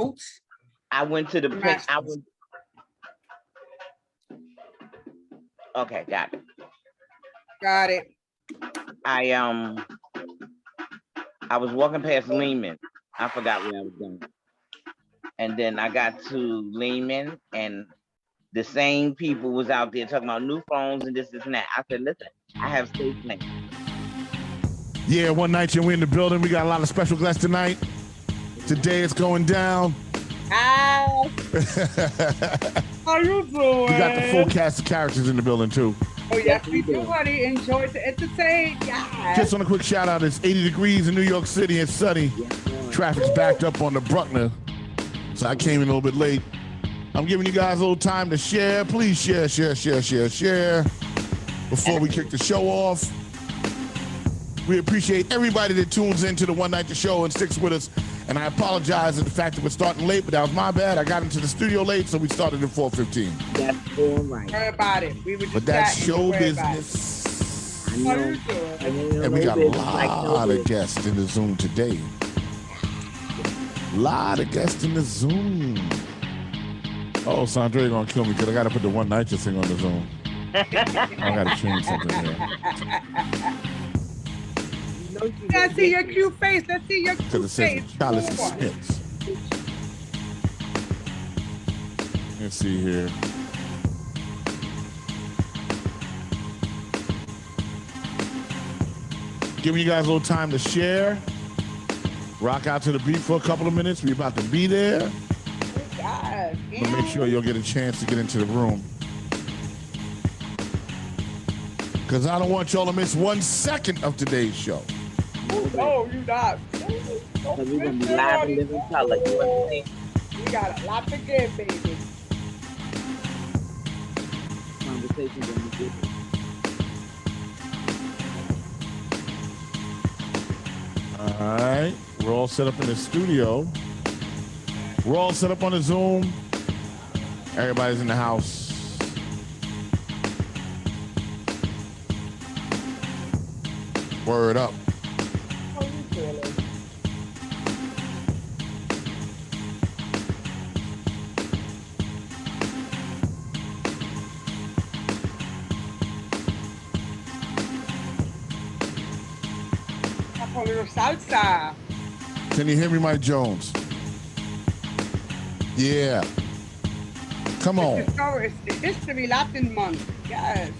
boots. I went to the print. Okay, got it. Got it. I was walking past Lehman. I forgot where I was going. And then I got to Lehman, and the same people was out there talking about new phones and this and that. I said, listen, I have safe plans. Yeah, one night we're in the building. We got a lot of special guests tonight. Today it's going down. How you doing? We got the full cast of characters in the building too. Oh yes, we do, buddy. Enjoy to entertain. Yeah. Just on a quick shout out, it's 80 degrees in New York City. It's sunny. Traffic's backed up on the Bruckner, so I came in a little bit late. I'm giving you guys a little time to share. Please share before we kick the show off. We appreciate everybody that tunes into the One Night the Show and sticks with us. And I apologize for the fact that we're starting late, but that was my bad. I got into the studio late, so we started at 4:15. That's all right. Worry about it. We were just But that's show business. I know. And we got a lot of guests in the Zoom today. A lot of guests in the Zoom. Oh, Saundrea gonna kill me because I gotta put the One NYCHA thing on the Zoom. I gotta change something here. Let's see your cute face. Let's see your cute Because it says face. Chalice and Spence. Let's see here. Giving you guys a little time to share. Rock out to the beat for a couple of minutes. We're about to be there. God, But make sure you'll get a chance to get into the room. Because I don't want y'all to miss 1 second of today's show. No, you not. We're going to be live and live in color. You understand? We got a lot to give, baby. Conversations on the video. All right. We're all set up in the studio. We're all set up on the Zoom. Everybody's in the house. Word up. How you feeling? A little salsa. Can you hear me, Mike Jones? Yeah. Come on. It's the History Latin Month. Yes.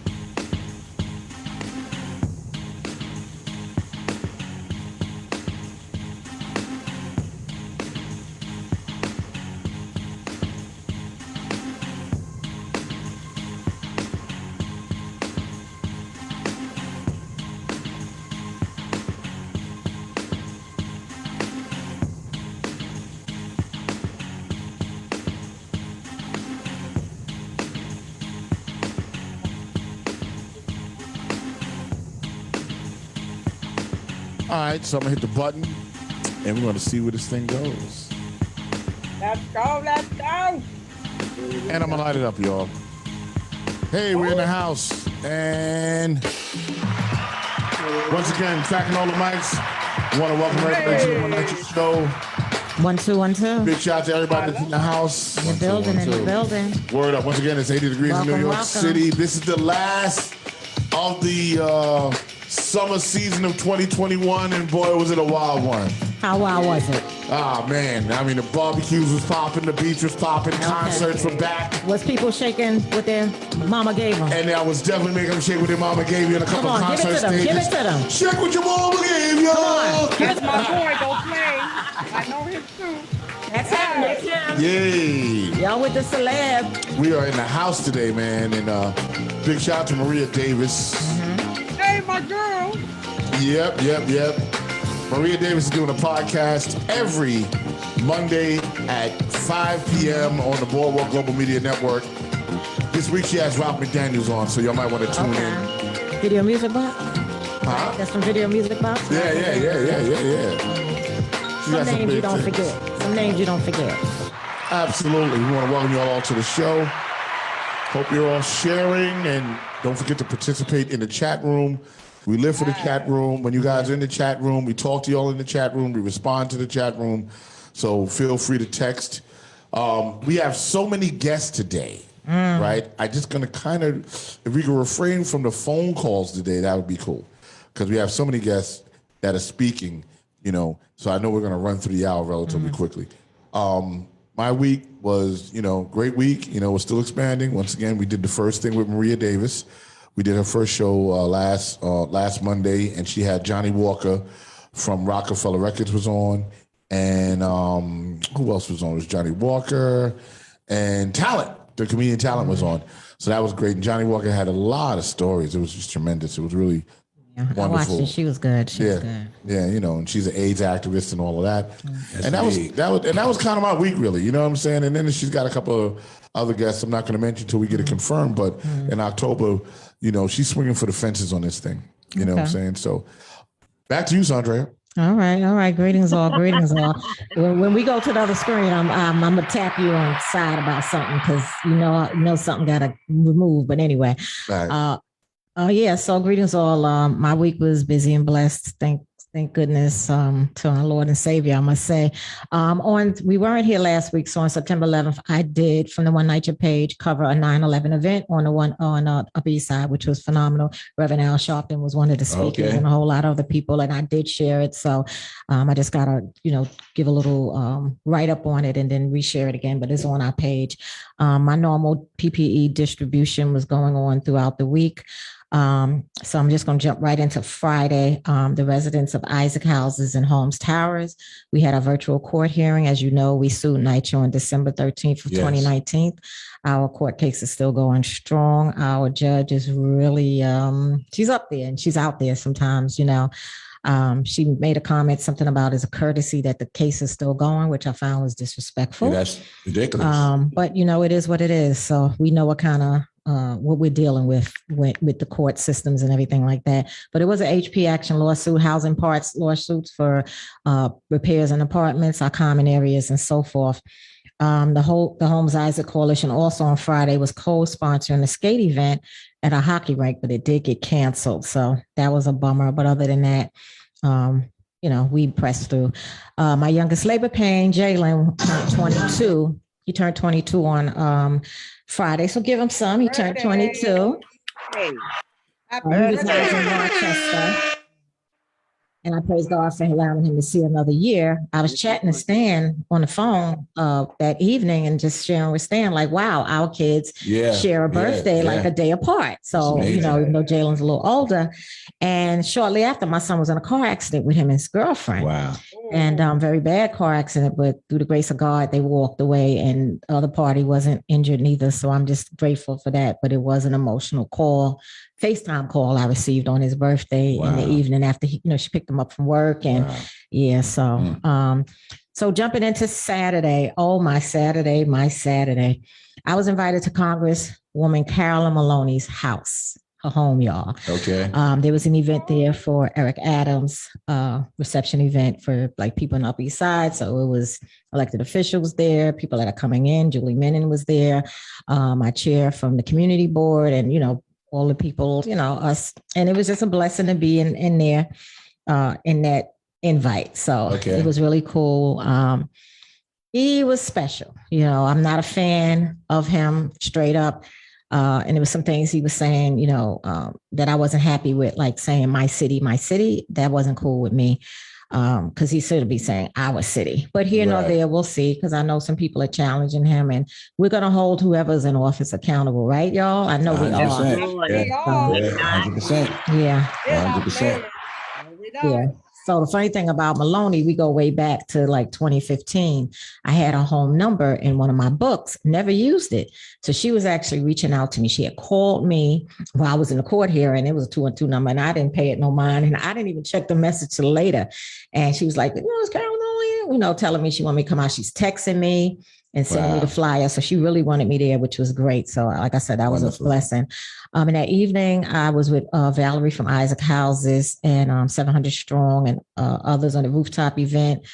All right, so I'm gonna hit the button and we're gonna see where this thing goes. Let's go, let's go. And I'm gonna light it up, y'all. Hey, we're in the house. And once again, tracking all the mics. I want to welcome everybody to the One NYCHA Show. 1 2 1 2. Big shout out to everybody that's in the house. In the building, in the building. Word up. Once again, it's 80 degrees in New York City. This is the last of the summer season of 2021, and boy, was it a wild one. How wild was it? Ah, man. I mean, the barbecues was popping, the beach was popping, concerts were back. Was people shaking with their mama gave them? And I was definitely making them shake with their mama gave you in a couple Come on, concert give it to them, stages. give it to them. Shake with your mama gave you. Come on. That's my boy, don't play. I know him too. That's him, that's him. Yay. Y'all with the celeb. We are in the house today, man, and big shout out to Maria Davis. Hey, my girl. Yep. Maria Davis is doing a podcast every Monday at 5 p.m. on the Boardwalk Global Media Network. This week she has Ralph McDaniels on, so y'all might want to tune in. Video music box? Huh? That's some video music box? Yeah. Some names you don't forget. Some names you don't forget. Absolutely. We want to welcome you all to the show. Hope you're all sharing, and don't forget to participate in the chat room. We live for the chat room. When you guys are in the chat room, we talk to y'all in the chat room. We respond to the chat room. So feel free to text. We have so many guests today, right? I just gonna kind of, if we can refrain from the phone calls today, that would be cool, because we have so many guests that are speaking. So I know we're gonna run through the hour relatively quickly. My week was, great week. We're still expanding. Once again, we did the first thing with Maria Davis. We did her first show last Monday, and she had Johnny Walker from Rockefeller Records was on, and who else was on? It was Johnny Walker and Talent. The comedian Talent was on, so that was great. And Johnny Walker had a lot of stories. It was just tremendous. It was really wonderful. I watched it. She was good. She was good. Yeah, and she's an AIDS activist and all of that. And that was kind of my week, really. You know what I'm saying? And then she's got a couple of other guests I'm not going to mention until we get it confirmed. But in October, she's swinging for the fences on this thing. You know what I'm saying? So back to you, Saundrea. All right. Greetings all. When we go to the other screen, I'm gonna tap you on the side about something, because something gotta remove. But anyway, Right. So greetings all. My week was busy and blessed. Thank goodness to our Lord and Savior, I must say. We weren't here last week, so on September 11th, I did, from the NYCHA page, cover a 9/11 event on Upper East Side, which was phenomenal. Reverend Al Sharpton was one of the speakers, and a whole lot of other people, and I did share it. So I just gotta, give a little write up on it and then reshare it again. But it's on our page. My normal PPE distribution was going on throughout the week. So I'm just going to jump right into Friday. The residents of Isaac Houses and Holmes Towers, we had a virtual court hearing. As you know, we sued NYCHA on December 13th of 2019. Our court case is still going strong. Our judge is really, she's up there and she's out there sometimes, She made a comment, something about as a courtesy that the case is still going, which I found was disrespectful. Yeah, that's ridiculous. But it is what it is. So we know what kind of what we're dealing with the court systems and everything like that. But it was an HP action lawsuit, housing parts lawsuits for repairs in apartments, our common areas, and so forth. The Holmes Isaac Coalition also on Friday was co-sponsoring a skate event at a hockey rink, but it did get canceled. So that was a bummer. But other than that, we pressed through. My youngest labor pain, Jalen, turned 22. He turned 22 on Friday, so give him some. He turned 22. Hey. Happy He was birthday. nice in Rochester. And I praise God for allowing him to see another year. I was chatting to Stan on the phone that evening and just sharing with Stan, like, wow, our kids share a birthday like a day apart. So, even though Jalen's a little older. And shortly after, my son was in a car accident with him and his girlfriend. Wow. And very bad car accident, but through the grace of God, they walked away and the other party wasn't injured neither. So I'm just grateful for that. But it was an emotional call, FaceTime call I received on his birthday in the evening after she picked him up from work. And so jumping into Saturday, my Saturday. I was invited to Congresswoman Carolyn Maloney's house. Her home, y'all. Okay. There was an event there for Eric Adams, reception event for people on the Upper East Side. So it was elected officials there, people that are coming in. Julie Menon was there, my chair from the community board, and all the people, us. And it was just a blessing to be in there, in that invite. So it was really cool. He was special. I'm not a fan of him straight up. And there was some things he was saying, that I wasn't happy with, like saying my city. That wasn't cool with me, because he should be saying our city. But here nor there, we'll see, because I know some people are challenging him, and we're going to hold whoever's in office accountable, right, y'all? I know we are. 100%. Yeah. 100%. Yeah. So the funny thing about Maloney, we go way back to 2015. I had a home number in one of my books, never used it. So she was actually reaching out to me. She had called me while I was in the court hearing. It was a 212 number, and I didn't pay it no mind. And I didn't even check the message till later. And she was like, it's Carol Maloney, telling me she wanted me to come out. She's texting me. and sending me the flyer. So she really wanted me there, which was great. So like I said, that was a blessing. And that evening I was with Valerie from Isaac Houses and 700 Strong and others on the rooftop event,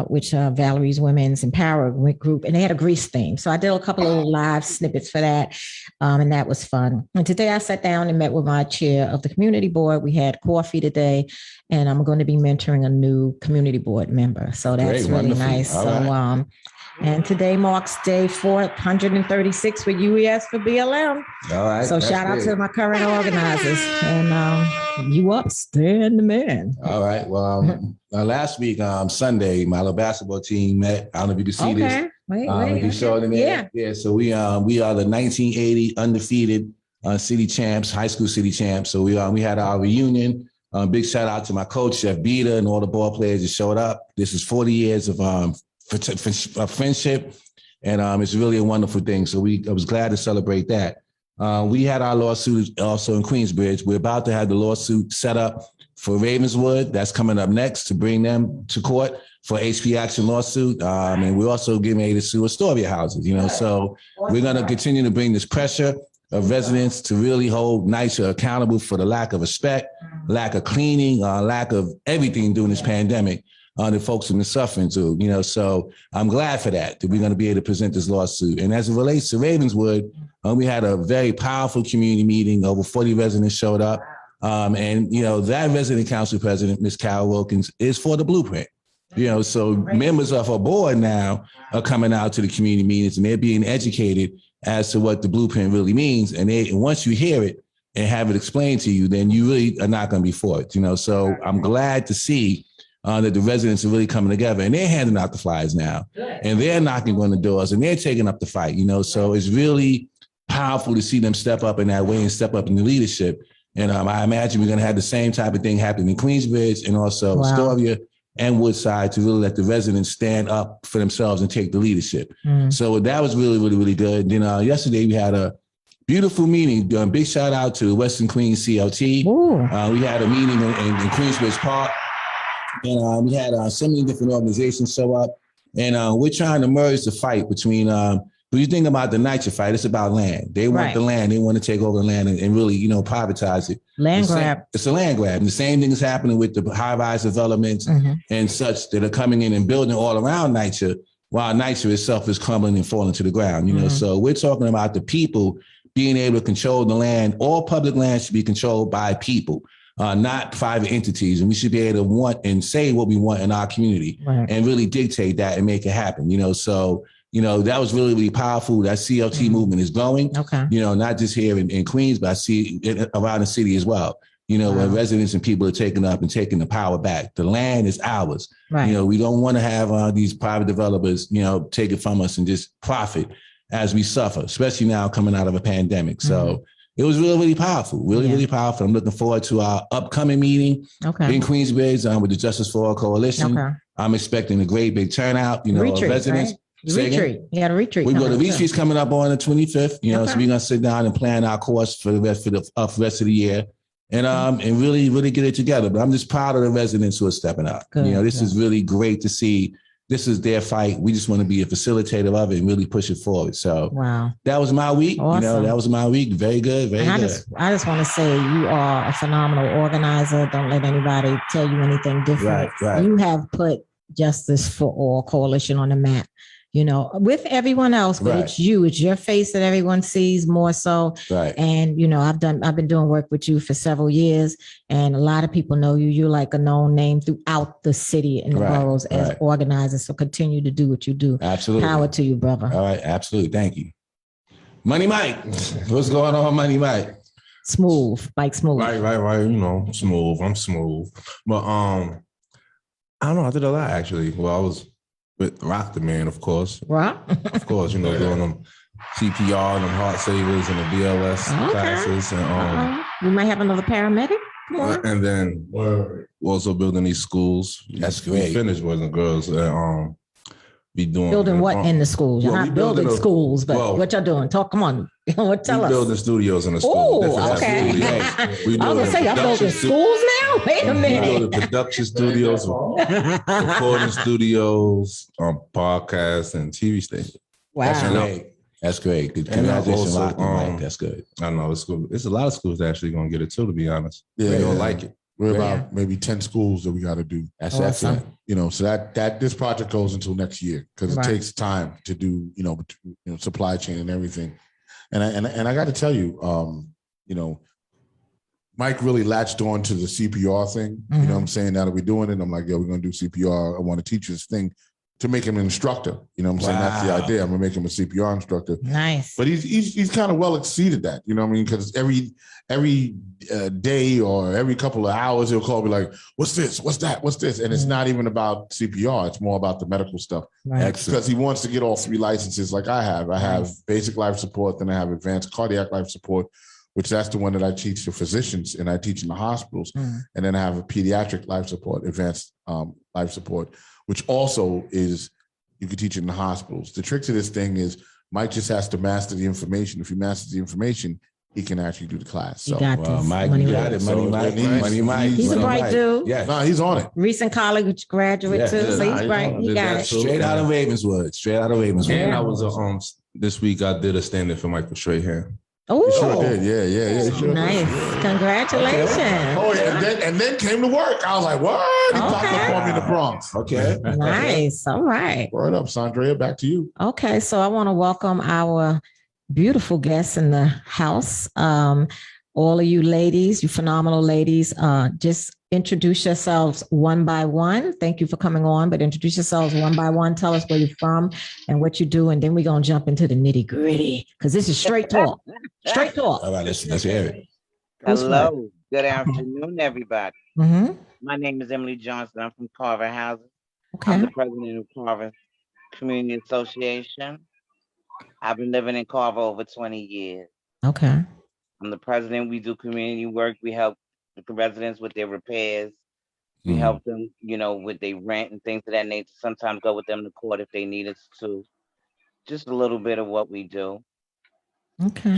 which Valerie's Women's Empowerment Group, and they had a Greece theme. So I did a couple of live snippets for that. And that was fun. And today I sat down and met with my chair of the community board. We had coffee today, and I'm going to be mentoring a new community board member. So that's really nice. So, and today marks day 436 with UES for BLM. All right. So shout out to my current organizers, and you upstand the man. All right. Well, last week, Sunday, my little basketball team met. I don't know if you can see this. Wait. You saw them there? Yeah. So we are the 1980 undefeated city champs, high school city champs. So we had our reunion. Big shout out to my coach, Chef Beta, and all the ball players that showed up. This is 40 years of friendship, and it's really a wonderful thing. So I was glad to celebrate that. We had our lawsuit also in Queensbridge. We're about to have the lawsuit set up for Ravenswood. That's coming up next to bring them to court for HP action lawsuit. And we're also getting ready to sue Saundrea houses, so we're going to continue to bring this pressure of residents to really hold NYCHA accountable for the lack of respect, lack of cleaning, lack of everything during this pandemic. The folks have been suffering too, so I'm glad for that we're going to be able to present this lawsuit. And as it relates to Ravenswood, we had a very powerful community meeting. Over 40 residents showed up. And that resident council president, Ms. Carol Wilkins, is for the blueprint. So members of our board now are coming out to the community meetings, and they're being educated as to what the blueprint really means. And once you hear it and have it explained to you, then you really are not going to be for it. So I'm glad to see that the residents are really coming together, and they're handing out the flyers now, and they're knocking on the doors, and they're taking up the fight, so it's really powerful to see them step up in that way and step up in the leadership. And I imagine we're going to have the same type of thing happen in Queensbridge and also Astoria and Woodside to really let the residents stand up for themselves and take the leadership. So that was really, really, really good. Then yesterday we had a beautiful meeting. Big shout out to Western Queens CLT. We had a meeting in Queensbridge Park. And we had so many different organizations show up, and we're trying to merge the fight between. When you think about the NYCHA fight, it's about land. They want the land. They want to take over the land and really, privatize it. Land grab. It's a land grab. And the same thing is happening with the high-rise developments and such that are coming in and building all around NYCHA, while NYCHA itself is crumbling and falling to the ground. So we're talking about the people being able to control the land. All public land should be controlled by people. Not private entities, and we should be able to want and say what we want in our community and really dictate that and make it happen. So that was really, really powerful. That CLT movement is growing. Not just here in Queens, but I see it around the city as well. Where residents and people are taking up and taking the power back. The land is ours. We don't want to have these private developers, take it from us and just profit as we suffer, especially now coming out of a pandemic. So it was really, really powerful, really powerful. I'm looking forward to our upcoming meeting in Queensbridge with the Justice for All Coalition. I'm expecting a great big turnout, retreat, residents. Right? Retreat. You got a retreat. The retreat's coming up on the 25th, so we're going to sit down and plan our course for the rest of the year and really, really get it together. But I'm just proud of the residents who are stepping up. This is really great to see. This is their fight. We just want to be a facilitator of it and really push it forward. So that was my week. Awesome. That was my week. Very good. Very good. I just want to say you are a phenomenal organizer. Don't let anybody tell you anything different. Right. You have put Justice for All Coalition on the map. With everyone else, but it's your face that everyone sees more so. Right. And, I've been doing work with you for several years, and a lot of people know you. You're like a known name throughout the city and the boroughs as organizers. So continue to do what you do. Absolutely. Power to you, brother. All right. Absolutely. Thank you. Money Mike. What's going on, Money Mike? Smooth. Mike Smooth. Right. Smooth. I'm smooth. But I don't know. I did a lot, actually. Well, I was with Rock the Man, of course. Rock? Of course, doing them CPR, them heart savers, and the BLS classes. And we might have another paramedic. Come on. And then we're also building these schools. That's great. We finished Boys and Girls. And be doing building what in the schools? You're not building schools, but what y'all doing? Come on. Tell us. Building studios in the schools. Oh, okay. I was gonna say y'all building schools now. Wait a minute. We building production studios, recording studios, podcasts, and TV stations. Wow. That's great. That's great. Congratulations, also, Mike. That's good. I don't know. It's a lot of schools that actually going to get it too, to be honest. Yeah, They don't like it. We're about maybe 10 schools that we got to do. That's Awesome. excellent. You know, so that this project goes until next year because it takes time to do, you know, supply chain and everything. And I got to tell you, you know, Mike really latched on to the CPR thing. You know what I'm saying? Now that we're doing it, I'm like, yeah, we're going to do CPR. I want to teach this thing to make him an instructor. You know what I'm saying? That's the idea. I'm going to make him a CPR instructor. Nice. But he's kind of well exceeded that. You know what I mean? Because every day or every couple of hours, he'll call me like, what's this? What's that? What's this? And it's not even about CPR. It's more about the medical stuff. Right. Because he wants to get all 3 licenses like I have. I have basic life support, then I have advanced cardiac life support, which that's the one that I teach to physicians and I teach in the hospitals. And then I have a pediatric life support, advanced life support, which also is, you can teach it in the hospitals. The trick to this thing is Mike just has to master the information. If he masters the information, he can actually do the class. So, Mike, you got it. Money Mike. He's a bright dude. Yeah. No, he's on it. Recent college graduate too. So he's bright. He got it. Straight out of Ravenswood. And I was this week I did a stand-in for Michael Strahan. Oh, Sure did. Yeah. Sure nice. did. Congratulations. Oh, yeah. And then came to work. I was like, what? He popped up for me in the Bronx. Okay. Nice. All right. Word up, Saundrea. Back to you. Okay. So I want to welcome our beautiful guests in the house. All of you ladies, you phenomenal ladies, just introduce yourselves one by one. Thank you for coming on, but introduce yourselves one by one. Tell us where you're from and what you do. And then we're going to jump into the nitty gritty because this is straight talk. Straight talk. All right, let's hear it. Hello. Good afternoon, everybody. Mm-hmm. My name is Emily Johnson. I'm from Carver Housing. Okay. I'm the president of Carver Community Association. I've been living in Carver over 20 years. Okay. I'm the president. We do community work. We help the residents with their repairs. We help them, you know, with their rent and things of that nature. Sometimes go with them to court if they need us to. Just a little bit of what we do. Okay.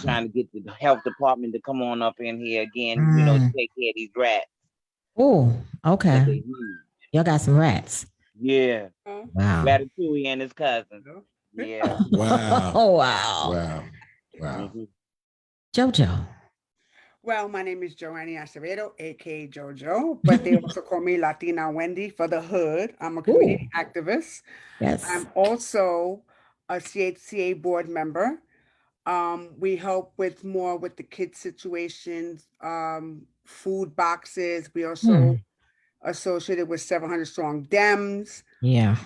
Trying to get the health department to come on up in here again, you know, to take care of these rats. Oh, okay. Y'all got some rats. Yeah. Wow. Ratatouille and his cousin. Yeah. Wow. Oh, wow. Wow. JoJo. Well, my name is Joannie and Debriel, aka JoJo, but they also call me Latina Wendy for the hood. I'm a community activist. Yes. I'm also a CHCA board member. We help with the kids situations, food boxes. We also associated with 700 Strong Dems. Yeah.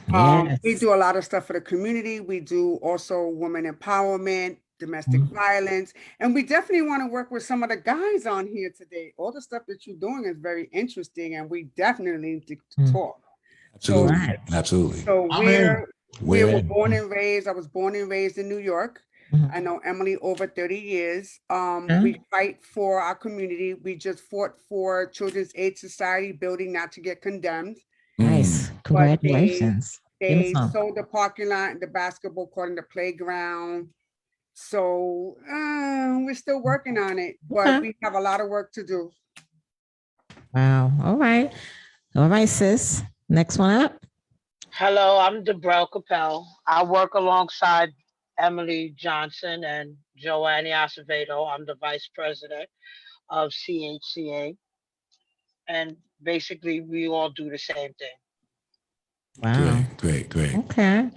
We do a lot of stuff for the community. We do also women empowerment, domestic violence, and we definitely want to work with some of the guys on here today. All the stuff that you're doing is very interesting, and we definitely need to talk. Absolutely. So, Absolutely. So we were born and raised. I was born and raised in New York. I know Emily over 30 years. We fight for our community. We just fought for Children's Aid Society building not to get condemned. Nice. Congratulations. They sold the parking lot and the basketball court and the playground. So we're still working on it, but we have a lot of work to do. Wow. All right. All right, sis. Next one up. Hello, I'm Debriel Capel. I work alongside Emily Johnson and Joannie Acevedo. I'm the vice president of CHCA. And basically, we all do the same thing. Wow. Great. Okay.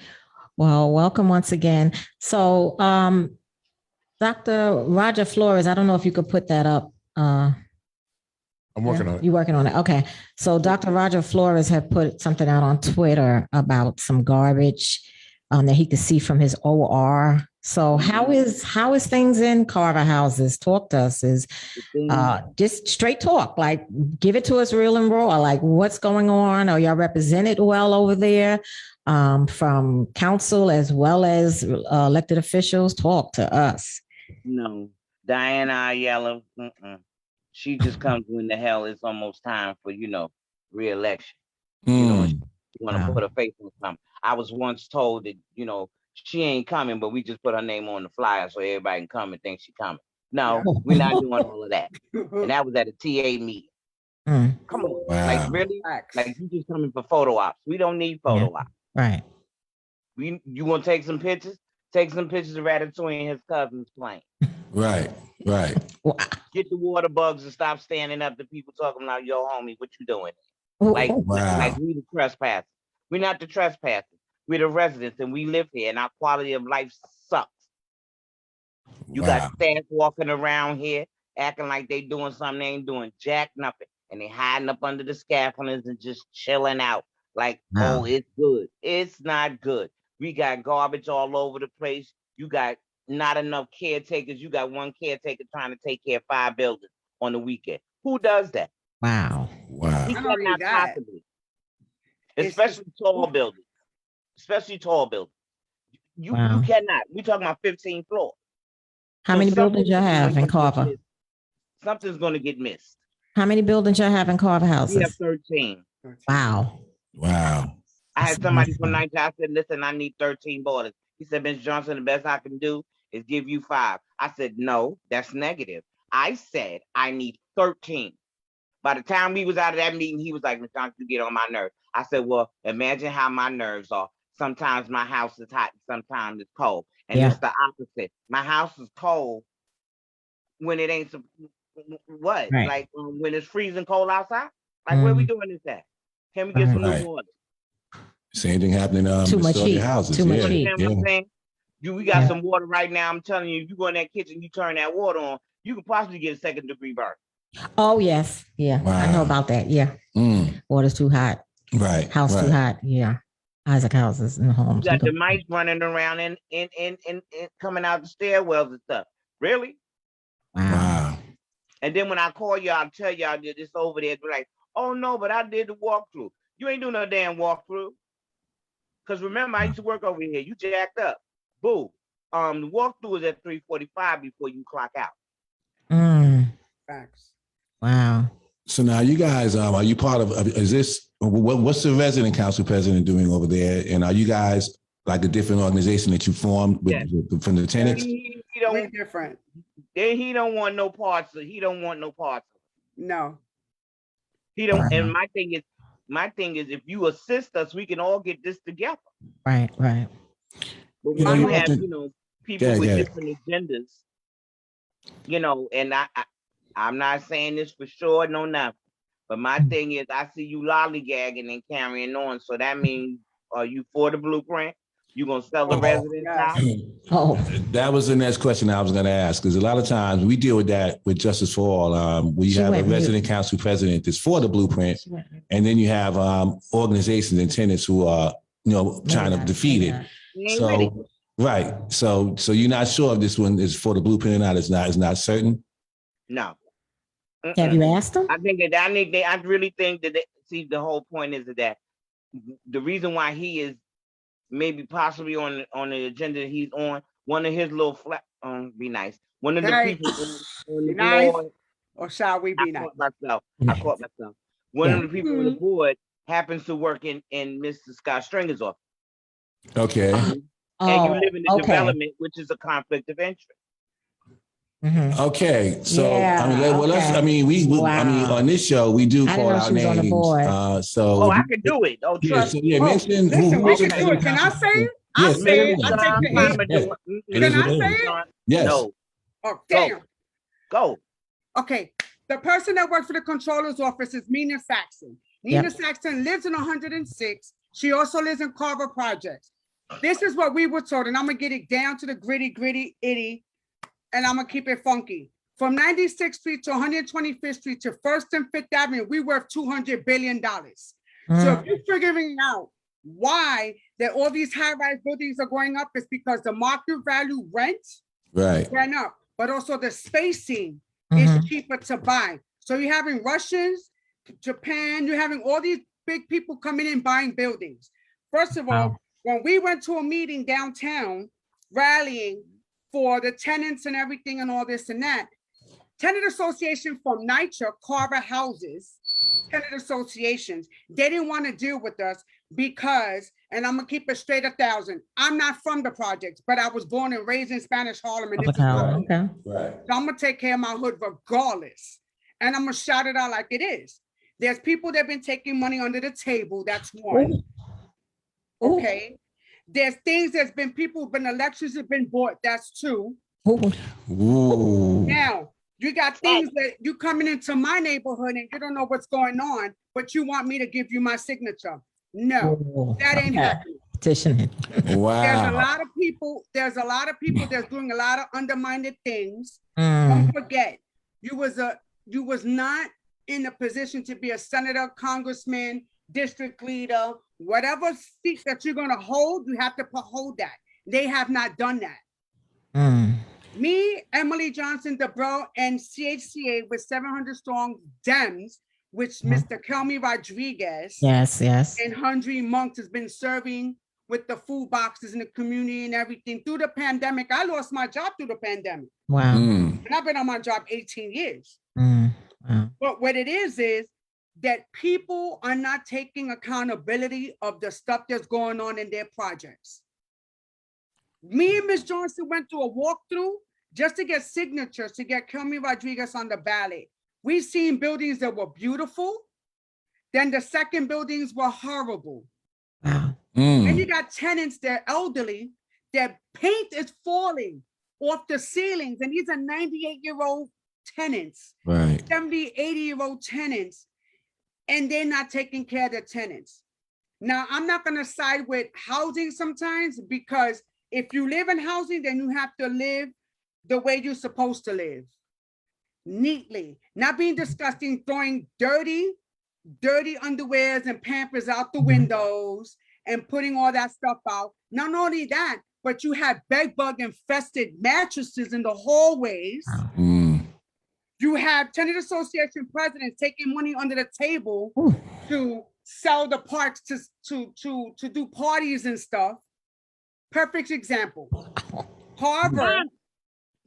Well, welcome once again. So, Dr. Roger Flores, I don't know if you could put that up. I'm working on it. You're working on it. Okay. So Dr. Roger Flores had put something out on Twitter about some garbage that he could see from his OR. So how is things in Carver houses? Talk to us. Is just straight talk, like give it to us real and raw. Like what's going on? Are y'all represented well over there from council as well as elected officials? Talk to us. No, Diana Ayala, she just comes when the hell it's almost time for, re-election. You want to put her face on something. I was once told that, she ain't coming, but we just put her name on the flyer so everybody can come and think she coming. No, we're not doing all of that. And that was at a TA meeting. Come on. Wow. Like really? Like you just coming for photo ops. We don't need photo ops. Right. You want to take some pictures? Take some pictures of Ratatouille and his cousins playing. Right. Get the water bugs and stop standing up to people talking about, yo, homie, what you doing? Wow. Like we the trespassers. We're not the trespassers. We're the residents, and we live here, and our quality of life sucks. You got staff walking around here acting like they doing something, they ain't doing jack nothing, and they hiding up under the scaffoldings and just chilling out like, oh, it's good. It's not good. We got garbage all over the place. You got not enough caretakers. You got one caretaker trying to take care of 5 buildings on the weekend. Who does that? Wow. We cannot possibly, especially tall buildings. You cannot. We talking about 15 floors. How many buildings you have in Carver? Something's going to get missed. How many buildings you have in Carver houses? We have 13. Wow. I had somebody from NYCHA. I said, listen, I need 13 boarders. He said, Ms. Johnson, the best I can do is give you 5. I said, no, that's negative. I said, I need 13. By the time we was out of that meeting, he was like, Ms. Johnson, you get on my nerves. I said, well, imagine how my nerves are. Sometimes my house is hot, sometimes it's cold. And it's the opposite. My house is cold when it ain't, what? Right. Like when it's freezing cold outside? Like where we doing this at? Can we get some new water? Same thing happening Too much heat. houses. Too much heat. We got some water right now. I'm telling you, if you go in that kitchen, you turn that water on, you could possibly get a 2nd-degree burn. Oh, yes. Yeah. Wow. I know about that. Yeah. Water's too hot. Right. House too hot. Yeah. Isaac houses and homes. You got the mice running around and coming out the stairwells and stuff. Really? Wow. And then when I call you, I'll tell y'all that it's over there. Be like, oh no, but I did the walkthrough. You ain't doing no damn walkthrough. Because remember, I used to work over here. You jacked up. Boo. The walkthrough is at 3:45 before you clock out. Facts. Wow. So now you guys, are you part of, is this, what's the resident council president doing over there? And are you guys like a different organization that you formed from the tenants? We're different. He don't want no parts of it. He don't want no parts of it. No. He don't. And my thing is, if you assist us, we can all get this together. Right. But when you have, people with different agendas, and I'm not saying this for sure, no nothing. But my thing is, I see you lollygagging and carrying on. So that means, are you for the blueprint? You gonna sell the residence house? That was the next question I was gonna ask, because a lot of times we deal with that with Justice for All. We have a resident council president that's for the blueprint, and then you have organizations and tenants who are, trying to defeat it. So right. So you're not sure if this one is for the blueprint or not. It's not certain. No. Have you asked them? I really think that the whole point is that the reason why he is maybe possibly on the agenda he's on, one of his little be nice. One of the people on the board, or shall we be nice? I caught myself. One of the people on the board happens to work in Mr. Scott Stringer's office. Okay. And you live in the development, which is a conflict of interest. Okay, so on this show we do call out names. I can do it. Trust me. Mention we can do it. Can I say it? I'll say it. I'll take the hit. Can I say it? Yes. No. Oh, damn. Go. Okay. The person that works for the controller's office is Nina Saxon. Nina Saxon lives in 106. She also lives in Carver Projects. This is what we were told, and I'm gonna get it down to the gritty, itty. And I'm gonna keep it funky. From 96th Street to 125th Street to 1st and 5th Avenue, we worth $200 billion. So if you're figuring out why that all these high-rise buildings are going up, it's because the market value rent went up, but also the spacing is cheaper to buy. So you're having Russians, Japan, you're having all these big people coming in buying buildings. First of all, when we went to a meeting downtown, rallying for the tenants and everything and all this and that. Tenant association from NYCHA, Carver Houses, tenant associations, they didn't want to deal with us because, and I'm gonna keep it straight 1,000. I'm not from the projects, but I was born and raised in Spanish Harlem. And this is my hood. Right. So I'm gonna take care of my hood regardless. And I'm gonna shout it out like it is. There's people that have been taking money under the table. That's one. Okay. There's things there's been people, been elections have been bought. That's two. Ooh. Now, you got things that you coming into my neighborhood and you don't know what's going on, but you want me to give you my signature. No, that ain't happening. Petitioning. Wow. There's a lot of people that's doing a lot of undermined things. Don't forget, you was not in a position to be a senator, congressman, district leader, whatever seat that you're gonna hold, you have to hold that. They have not done that. Me, Emily Johnson, Debriel, and CHCA with 700 strong Dems, which Mr. Kelmy Rodriguez Yes. and Hundred Monks has been serving with the food boxes in the community and everything through the pandemic. I lost my job through the pandemic. Wow. And I've been on my job 18 years. Wow. But what it is that people are not taking accountability of the stuff that's going on in their projects. Me and Ms. Johnson went through a walkthrough just to get signatures to get Kelmy Rodriguez on the ballot. We've seen buildings that were beautiful. Then the second buildings were horrible. Wow. And you got tenants, they're elderly, their paint is falling off the ceilings. And these are 98-year-old tenants, Right. 70, 80-year-old tenants, and they're not taking care of the tenants. Now, I'm not going to side with housing sometimes, because if you live in housing, then you have to live the way you're supposed to live. Neatly, not being disgusting, throwing dirty underwears and Pampers out the windows and putting all that stuff out. Not only that, but you have bed bug infested mattresses in the hallways. You have tenant association presidents taking money under the table to sell the parks to do parties and stuff. Perfect example. Harvard.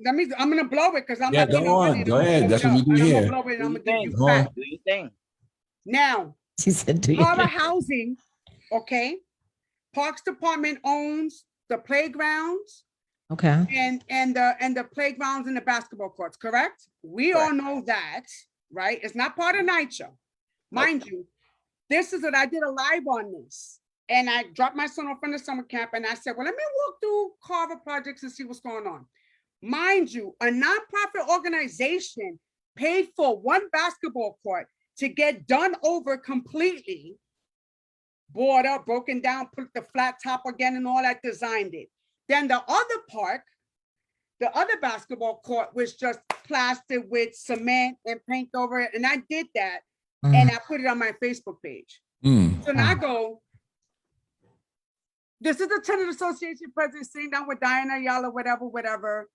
I'm gonna blow it because I'm not getting money. Go ahead. That's what we do here. I'm gonna blow it and I'm gonna give you Go on. facts. Do your thing. Now, She said, "Do you?" Harvard Housing, okay. Parks Department owns the playgrounds Okay. and the playgrounds and the basketball courts, correct? We all know that, right? It's not part of NYCHA. Mind you, this is what I did a live on this. And I dropped my son off in the summer camp and I said, well, let me walk through Carver projects and see what's going on. Mind you, a nonprofit organization paid for one basketball court to get done over completely, board up, broken down, put the flat top again and all that, designed it. Then the other park, the other basketball court was just plastered with cement and paint over it. And I did that and I put it on my Facebook page. So now I go, this is the tenant association president sitting down with Diana Ayala, whatever,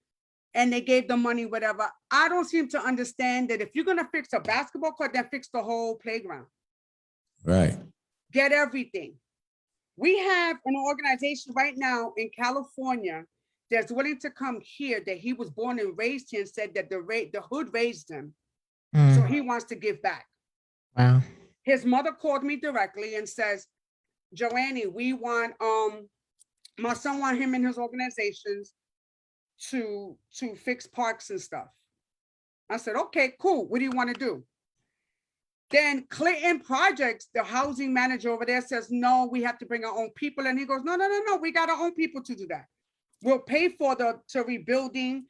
and they gave the money, whatever. I don't seem to understand that if you're gonna fix a basketball court, then fix the whole playground. Right. Get everything. We have an organization right now in California that's willing to come here, that he was born and raised here, and said that the hood raised him. So he wants to give back. Wow. His mother called me directly and says, Joannie, we want, my son want him and his organizations to fix parks and stuff. I said, okay, cool. What do you want to do? Then Clinton Projects, the housing manager over there, says, no, we have to bring our own people. And he goes, no, we got our own people to do that. We'll pay for to rebuilding,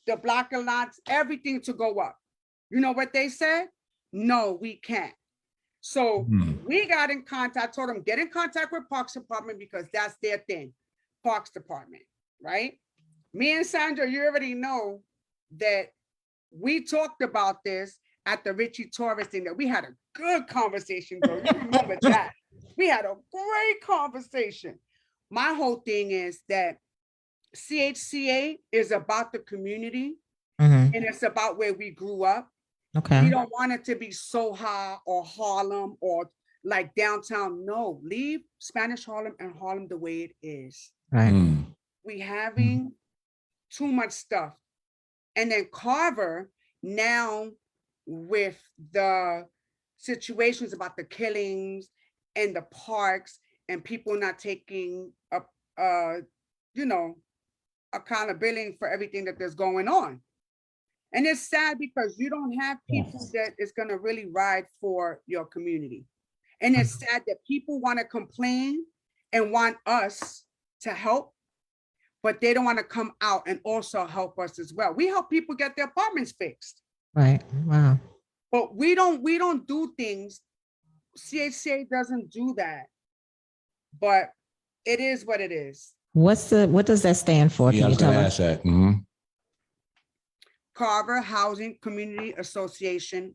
the block of lots, everything to go up. You know what they said? No, we can't. So we got in contact, told them, get in contact with Parks Department because that's their thing, Parks Department, right? Me and Saundrea, you already know that we talked about this at the Richie Torres thing, that we had a good conversation, girl. You remember that? We had a great conversation. My whole thing is that CHCA is about the community and it's about where we grew up. Okay. We don't want it to be Soha or Harlem or like downtown. No, leave Spanish Harlem and Harlem the way it is. Right. We having too much stuff. And then Carver, now with the situations about the killings and the parks and people not taking up, accountability for everything that there's going on. And it's sad because you don't have people that is going to really ride for your community. And it's sad that people want to complain and want us to help, but they don't want to come out and also help us as well. We help people get their apartments fixed, Right. Wow. but we don't do things. CHCA doesn't do that, but it is what it is. What does that stand for? Yeah, I Can you was going tell to us? ask that. Mhm. Carver Housing Community Association,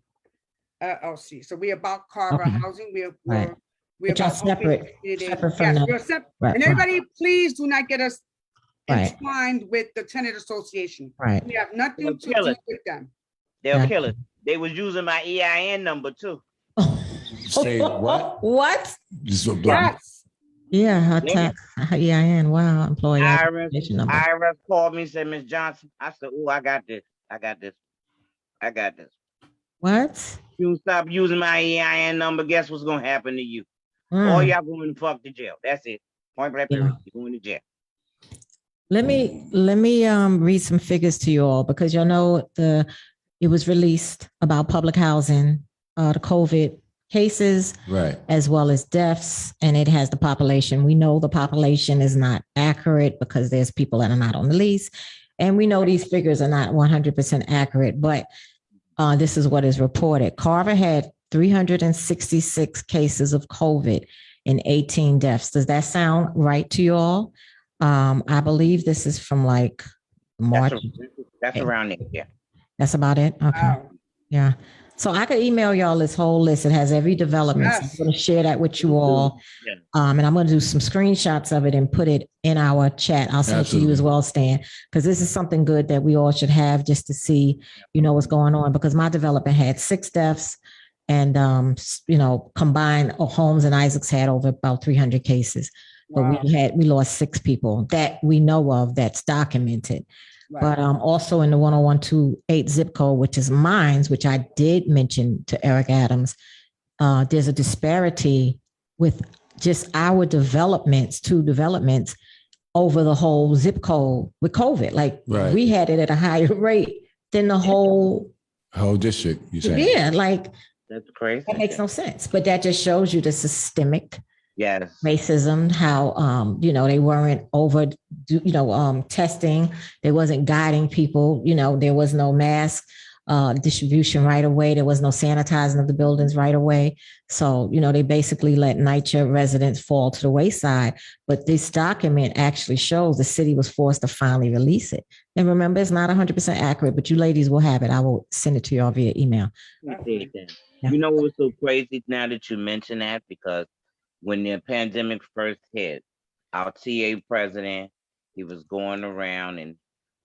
LLC. So we about Carver Okay. Housing. We're Right. we're But y'all about helping separate community. from Yes, the we're separate. right, And right. everybody, please do not get us Right. entwined with the tenant association. Right. We have nothing They'll to kill do it. with them. They'll Yeah. kill it. They was using my EIN number too. Say what? What? Just Yes. Yeah, her Yeah. tax. EIN. Wow. Employee identification number. IRS called me and said, Miss Johnson. I said, oh, I got this. I got this. What? You stop using my EIN number, guess what's gonna happen to you? All Mm. y'all going to fuck to jail. That's it. Point blank Yeah. period. You're going to jail. Let me read some figures to you all, because you know it was released about public housing, the COVID cases, right. as well as deaths, and it has the population. We know the population is not accurate because there's people that are not on the lease, and we know these figures are not 100% accurate, but this is what is reported. Carver had 366 cases of COVID and 18 deaths. Does that sound right to you all? I believe this is from like March. That's around there. Yeah. That's about it. Okay. Wow. Yeah. So I could email y'all this whole list. It has every development. So Yes. I'm going to share that with you all. Yeah. And I'm going to do some screenshots of it and put it in our chat. I'll send it to you as well, Stan, because this is something good that we all should have just to see, what's going on. Because my development had 6 deaths, and combined homes and Isaacs had over about 300 cases. But Wow. we lost 6 people that we know of, that's documented. Right. But also in the 10128 zip code, which is mine, which I did mention to Eric Adams, there's a disparity with just our developments, 2 developments over the whole zip code with COVID. Like Right. we had it at a higher rate than the whole. Whole district, you saying? Yeah, like That's crazy. that makes no sense. But that just shows you the systemic Yes. racism, how they weren't over testing, they wasn't guiding people, there was no mask distribution right away, there was no sanitizing of the buildings right away. So they basically let NYCHA residents fall to the wayside. But this document actually shows the city was forced to finally release it. And remember, it's not 100% accurate, but you ladies will have it. I will send it to y'all via email. Appreciate that. Yeah. You know what's so crazy now that you mention that? Because when the pandemic first hit, our TA president, he was going around, and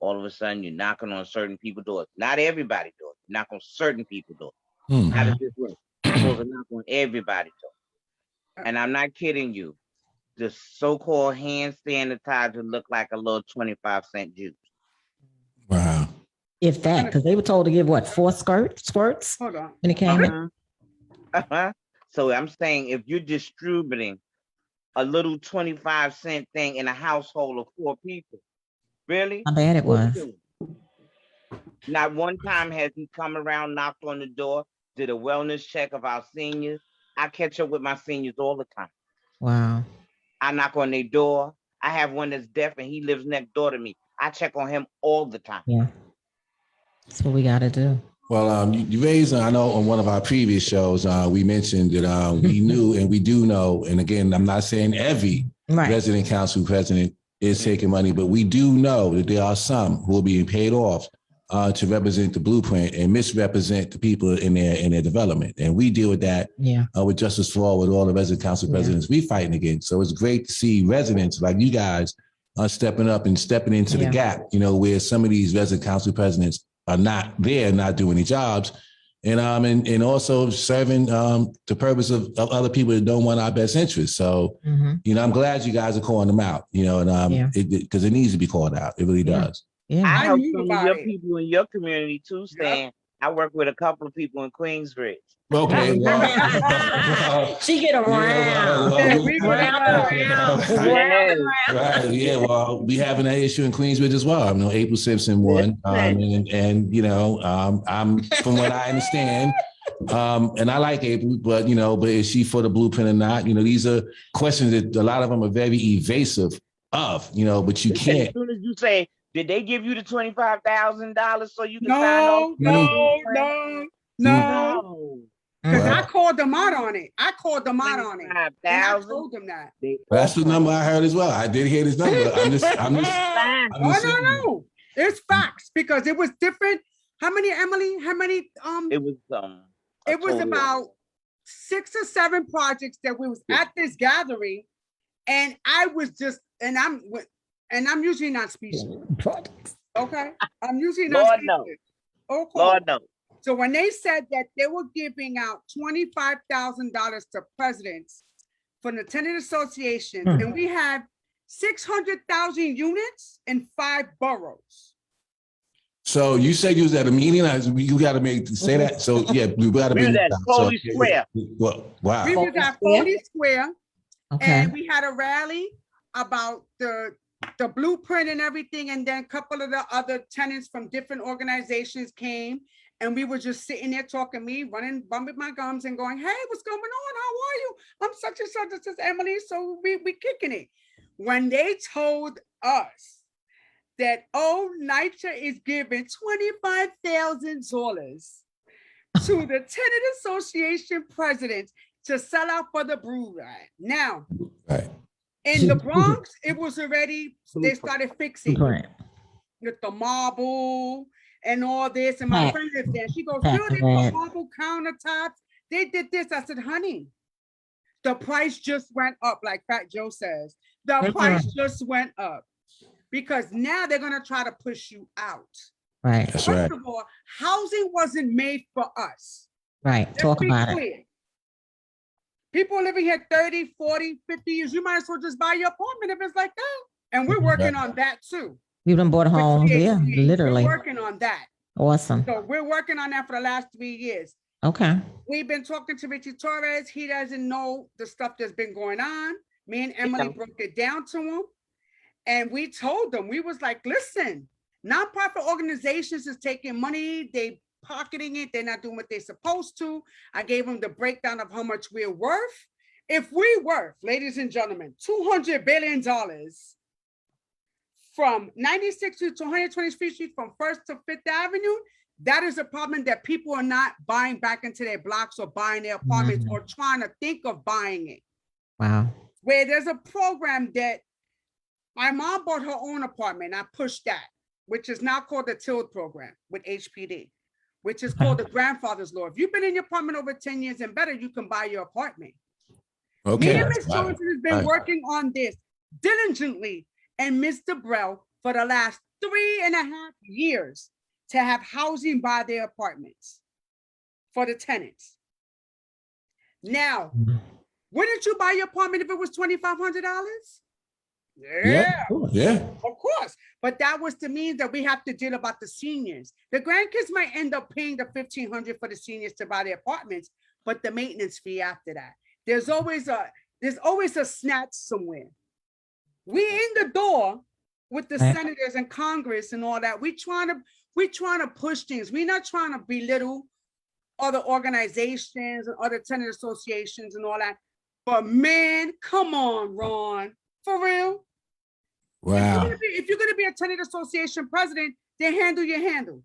all of a sudden you're knocking on certain people's doors. Not everybody's door. You knock on certain people's doors. How does this work? You're supposed to knock on everybody's door. And I'm not kidding you. The so-called hand sanitizer looked like a little 25-cent juice. Wow. If that, because they were told to give 4 squirts Hold on. when it came in. So I'm saying, if you're distributing a little 25-cent thing in a household of 4 people, really? How bad it was. Not one time has he come around, knocked on the door, did a wellness check of our seniors. I catch up with my seniors all the time. Wow. I knock on their door. I have one that's deaf and he lives next door to me. I check on him all the time. Yeah. That's what we got to do. Well, you raised, I know on one of our previous shows, we mentioned that we knew and we do know, and again, I'm not saying every resident council president is taking money, but we do know that there are some who are being paid off to represent the blueprint and misrepresent the people in their development. And we deal with that with Justice for All, with all the resident council presidents we fighting against. So it's great to see residents like you guys stepping up and stepping into the gap, where some of these resident council presidents are not there, not doing their jobs, and also serving the purpose of other people that don't want our best interests. So, I'm glad you guys are calling them out, because it needs to be called out. It really does. Yeah. I help some of your people in your community too, Stan. I work with a couple of people in Queensbridge. Okay. She get around. Right. Yeah. Well, we having that issue in Queensbridge as well. I know April Simpson won, and I'm from what I understand. And I like April, but is she for the blueprint or not? These are questions that a lot of them are very evasive of, but you Listen, can't. as soon as you say, did they give you the $25,000 so you can sign off? No. No. Because I Right. called them out on it. I told them that. And I 25,000. told them that. That's the number I heard as well. I did hear this number. I'm just No. It's facts because it was different. How many, Emily? How many? It was It was about 6 or 7 projects that we was at this gathering, and I was just, and I'm usually not speechless. Okay, I'm usually not Lord speechless. no. Okay. Lord no. So when they said that they were giving out $25,000 to presidents for the tenant associations, and we have 600,000 units in 5 boroughs. So you said you was at a meeting. You got to say that. So yeah, we got to be at Foley Square. Wow. We was at Foley Square, Okay. and we had a rally about the blueprint and everything, and then a couple of the other tenants from different organizations came, and we were just sitting there talking, me bumping my gums and going, hey, what's going on? How are you? I'm such and such, this is Emily. So we kicking it. When they told us that, NYCHA is giving $25,000 to the tenant association presidents to sell out for the brew ride. Now, Right. in the Bronx, it was already, they started fixing with the marble and all this. And my friend lives there. She goes, girl, they put marble countertops. They did this. I said, honey, the price just went up, like Fat Joe says. The price just went up because now they're going to try to push you out. Right. That's First right. of all, housing wasn't made for us. Right. Let's Talk be about clear. it. People living here 30, 40, 50 years, you might as well just buy your apartment if it's like that. And we're working on that too. We've been bought homes. Yeah, CHCA. literally. We're working on that. Awesome. So we're working on that for the last 3 years. Okay. We've been talking to Richie Torres. He doesn't know the stuff that's been going on. Me and Emily broke it down to him. And we told them, we was like, listen, nonprofit organizations is taking money. They pocketing it. They're not doing what they're supposed to. I gave them the breakdown of how much we're worth. If we worth, ladies and gentlemen, $200 billion from 96th to 123rd Street, from 1st to 5th Avenue, that is a problem that people are not buying back into their blocks or buying their apartments or trying to think of buying it. Wow. Where there's a program that my mom bought her own apartment. I pushed that, which is now called the TILD program with HPD, which is called the grandfather's law. If you've been in your apartment over 10 years and better, you can buy your apartment. Okay. Me and Ms. Johnson has been working on this diligently, and Ms. Debriel for the last 3.5 years to have housing by their apartments for the tenants. Now, wouldn't you buy your apartment if it was $2,500? Yeah. Of course. But that was the means that we have to deal about the seniors. The grandkids might end up paying the $1,500 for the seniors to buy their apartments, but the maintenance fee after that. There's always a snatch somewhere. We in the door with the senators and Congress and all that. We trying to push things. We're not trying to belittle other organizations and other tenant associations and all that. But man, come on, Ron, for real. Wow. If you're gonna be a tenant association president, then handle your handle.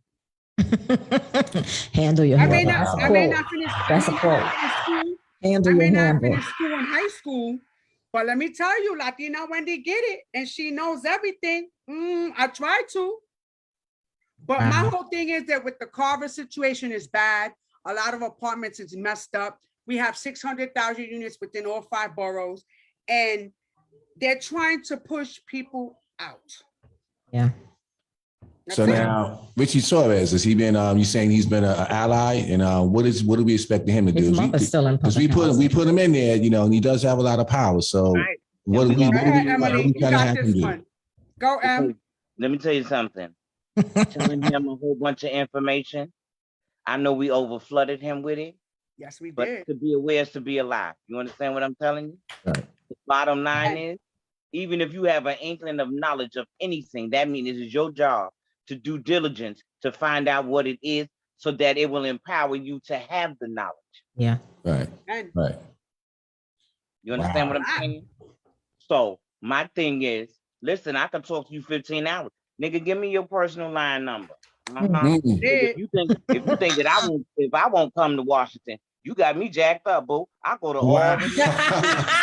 Handle your handle. I may not finish. That's a quote. Handle your handle. Finish school in high school, but let me tell you, Latina Wendy get it, and she knows everything. I try to, but my whole thing is that with the Carver situation is bad. A lot of apartments is messed up. We have 600,000 units within all 5 boroughs, and they're trying to push people out. Yeah. So now, Richie Torres, has he been? You saying he's been an ally, and what do we expect him to do? His mother's still in because we put him in there, and he does have a lot of power. So what do we Emily, kind of have to do? One. Go, Em. Let me tell you something. Telling him a whole bunch of information. I know we over flooded him with it. Yes, we did. But to be aware is to be alive. You understand what I'm telling you? Right. The bottom line is, even if you have an inkling of knowledge of anything, that means it is your job to do diligence to find out what it is so that it will empower you to have the knowledge. Yeah. Right. Right. You understand what I'm saying? So my thing is, Listen, I can talk to you 15 hours. Nigga, give me your personal line number. Mm. If you think that I won't come to Washington, you got me jacked up, boo. I go to all the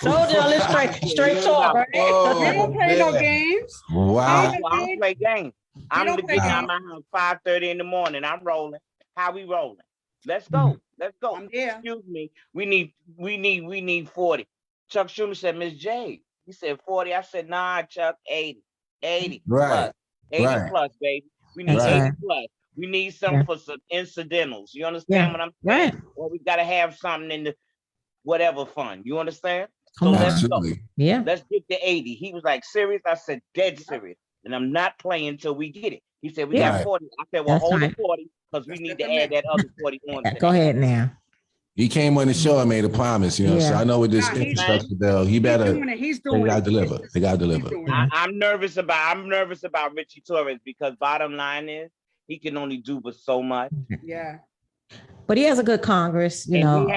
Told y'all it's straight talk, right? We don't play no man. games. Wow. I don't play games. I'm don't play getting out games. my house 5:30 in the morning. I'm rolling. How we rolling? Let's go. Let's go. I'm there. Excuse me. We need 40. Chuck Schumer said, Miss J. He said 40. I said, nah, Chuck, 80. 80 Right. plus. 80 Right. plus, baby. We need That's 80 right. plus. We need something Yeah. for some incidentals. You understand Yeah. what I'm saying? Right. Or we gotta have something in the whatever fund. You understand? So Come on. let's go. Absolutely. Yeah. Let's get to 80. He was like, serious? I said, dead serious. And I'm not playing until we get it. He said, we Yeah. got Right. 40. I said, well, That's hold right. the 40 because we Let's need get to the add that other 40 on to Go that. ahead now. He came on the show and made a promise, you know. So Yeah. I know with this Nah, he's- infrastructure bill, he He's better. doing it. He's They doing gotta it. deliver. They gotta He's deliver. doing it. I'm nervous about Richie Torres because bottom line is he can only do but so much. Yeah. But he has a good Congress, you And know.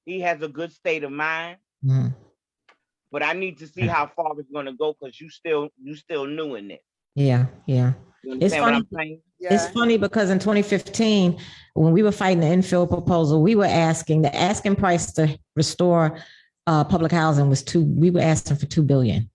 he has a good state of mind. Mhm. But I need to see how far it's gonna go because you still new in it. Yeah. Yeah. You It's understand what funny. I'm saying? Yeah. It's funny because in 2015, when we were fighting the infill proposal, we were asking the asking price to restore public housing was we were asking for $2 billion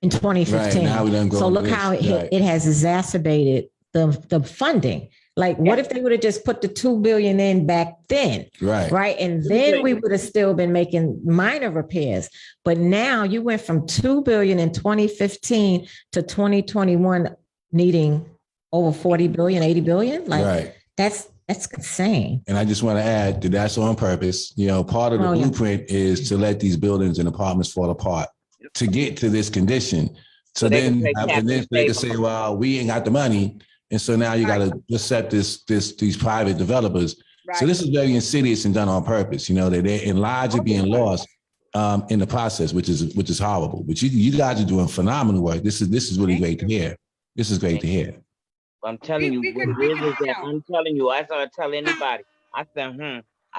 in 2015. Right, now we done go So into look this, how right. it has exacerbated the funding. Like, what if they would have just put the $2 billion in back then? Right. Right. And then we would have still been making minor repairs. But now you went from $2 billion in 2015 to 2021 needing over 40 billion, 80 billion. Like Right. that's insane. And I just want to add that that's on purpose. You know, part of the Oh, yeah. blueprint is to let these buildings and apartments fall apart to get to this condition. So they can then, pay tax and then and they can save say, well, we ain't got the money. And so now you got to accept these private developers. Right. So this is very insidious and done on purpose. You know, that they're lives are being lost in the process, which is horrible. But you guys are doing phenomenal work. This is really great to hear. This is great to hear. I'm telling you, what it is that I'm telling you, as I tell anybody, I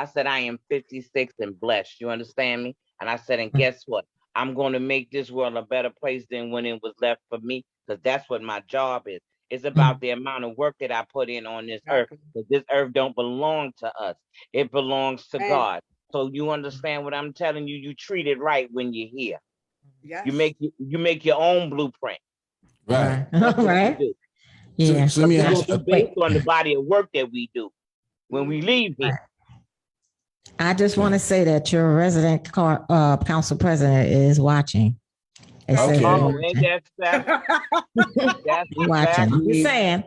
said, I am 56 and blessed. You understand me? And I said, and guess what? I'm going to make this world a better place than when it was left for me, because that's what my job is. It's about the amount of work that I put in on this earth, because this earth don't belong to us. It belongs to God. So you understand what I'm telling you? You treat it right when you're here. Yes. You make your own blueprint. Right. Right. Yeah. So let me ask you, Based on the body of work that we do when we leave here. I just want to say that your resident council president is watching. It says Okay. Oh, ain't that special? That's watching. special. Just saying.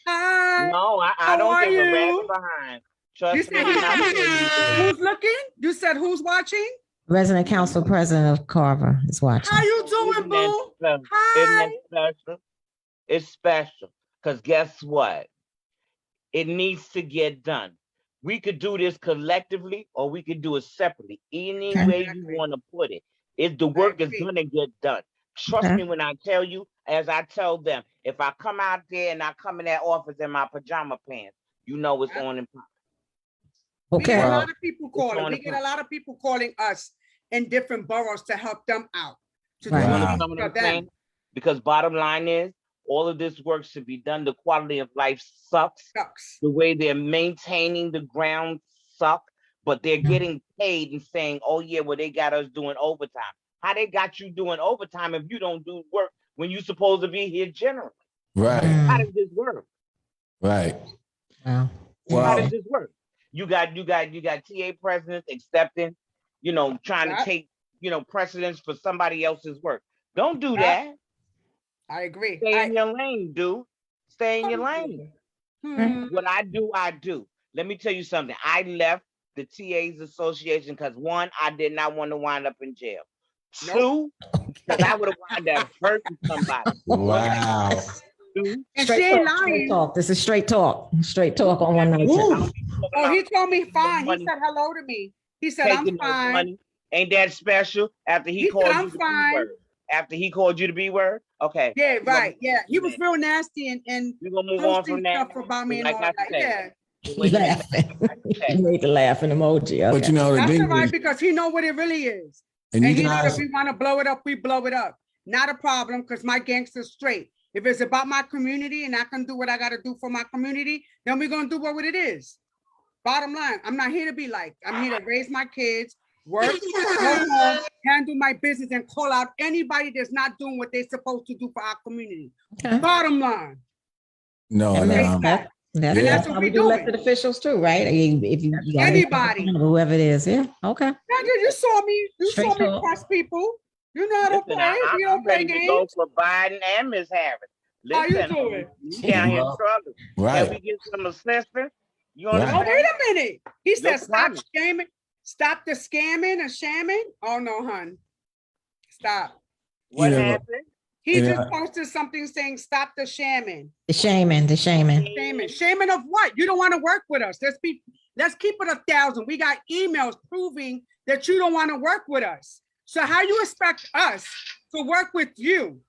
Hi. No, I How don't are give a you? rat's behind. Trust You me, said I'm not telling you. who's looking? You said who's watching? Resident council president of Carver is watching. How you doing, boo? Isn't Hi. that special? It's special. Because guess what? It needs to get done. We could do this collectively or we could do it separately. Any way you want to put it. If the work is going to get done. Trust me when I tell you, as I tell them, if I come out there and I come in that office in my pajama pants, you know it's on and popping. We get a Okay. lot of people calling. on We the get a lot of people calling us in different boroughs to help them out. To Right. do Wow. You things understand what for I'm them. saying? Because bottom line is, all of this work should be done. The quality of life sucks. Sucks. The way they're maintaining the ground suck, but they're getting paid and saying, oh yeah, well, they got us doing overtime. How they got you doing overtime if you don't do work when you're supposed to be here generally? right, How does this work? right. Wow. How does this work? You got TA presidents accepting, trying to take, precedence for somebody else's work. Don't do that. I agree. Stay in your lane, dude. Stay in your lane. What I do. Let me tell you something. I left the TAs Association because one, I did not want to wind up in jail. Two, because I would have wound up hurting somebody. Wow. Two, And she ain't Straight lying. talk. This is straight talk. Straight talk on one night. Ooh. Oh, he told me fine. He said hello to me. He said, I'm taking no fine. money. Ain't that special? After he He said, called "I'm you the fine." B word. After he called you the B word? Okay. Yeah, right. Yeah. He was real nasty and We're gonna move on posting from that. stuff about me and Like all I that. said. Yeah. Laughing. You made the laughing emoji. But Okay. you know, the That's thing all right is, because he know what it really is. and you And he know guys, if we want to blow it up, we blow it up. not a problem, because my gangster's straight. If it's about my community and I can do what I got to do for my community, then we're going to do what it is. Bottom line, I'm not here to be like, I'm here to raise my kids, work, go home, handle my business, and call out anybody that's not doing what they're supposed to do for our community. Okay. Bottom line. And that's what we do elected officials too, right? If you anybody, whoever it is, yeah, okay. You saw me press people. You know how to play. You don't play games. Go for Biden and Miss Harris. Listen, how you doing? We down here struggling. Right. Can we get some assistance? You understand? understand? Oh, wait a minute. He said, stop scamming. Stop the scamming and shamming. Oh no, hun. Stop. What happened? He just posted something saying, stop the shamming. The shaming. Shaming of what? You don't want to work with us. Let's keep it 1,000. We got emails proving that you don't want to work with us. So how you expect us to work with you?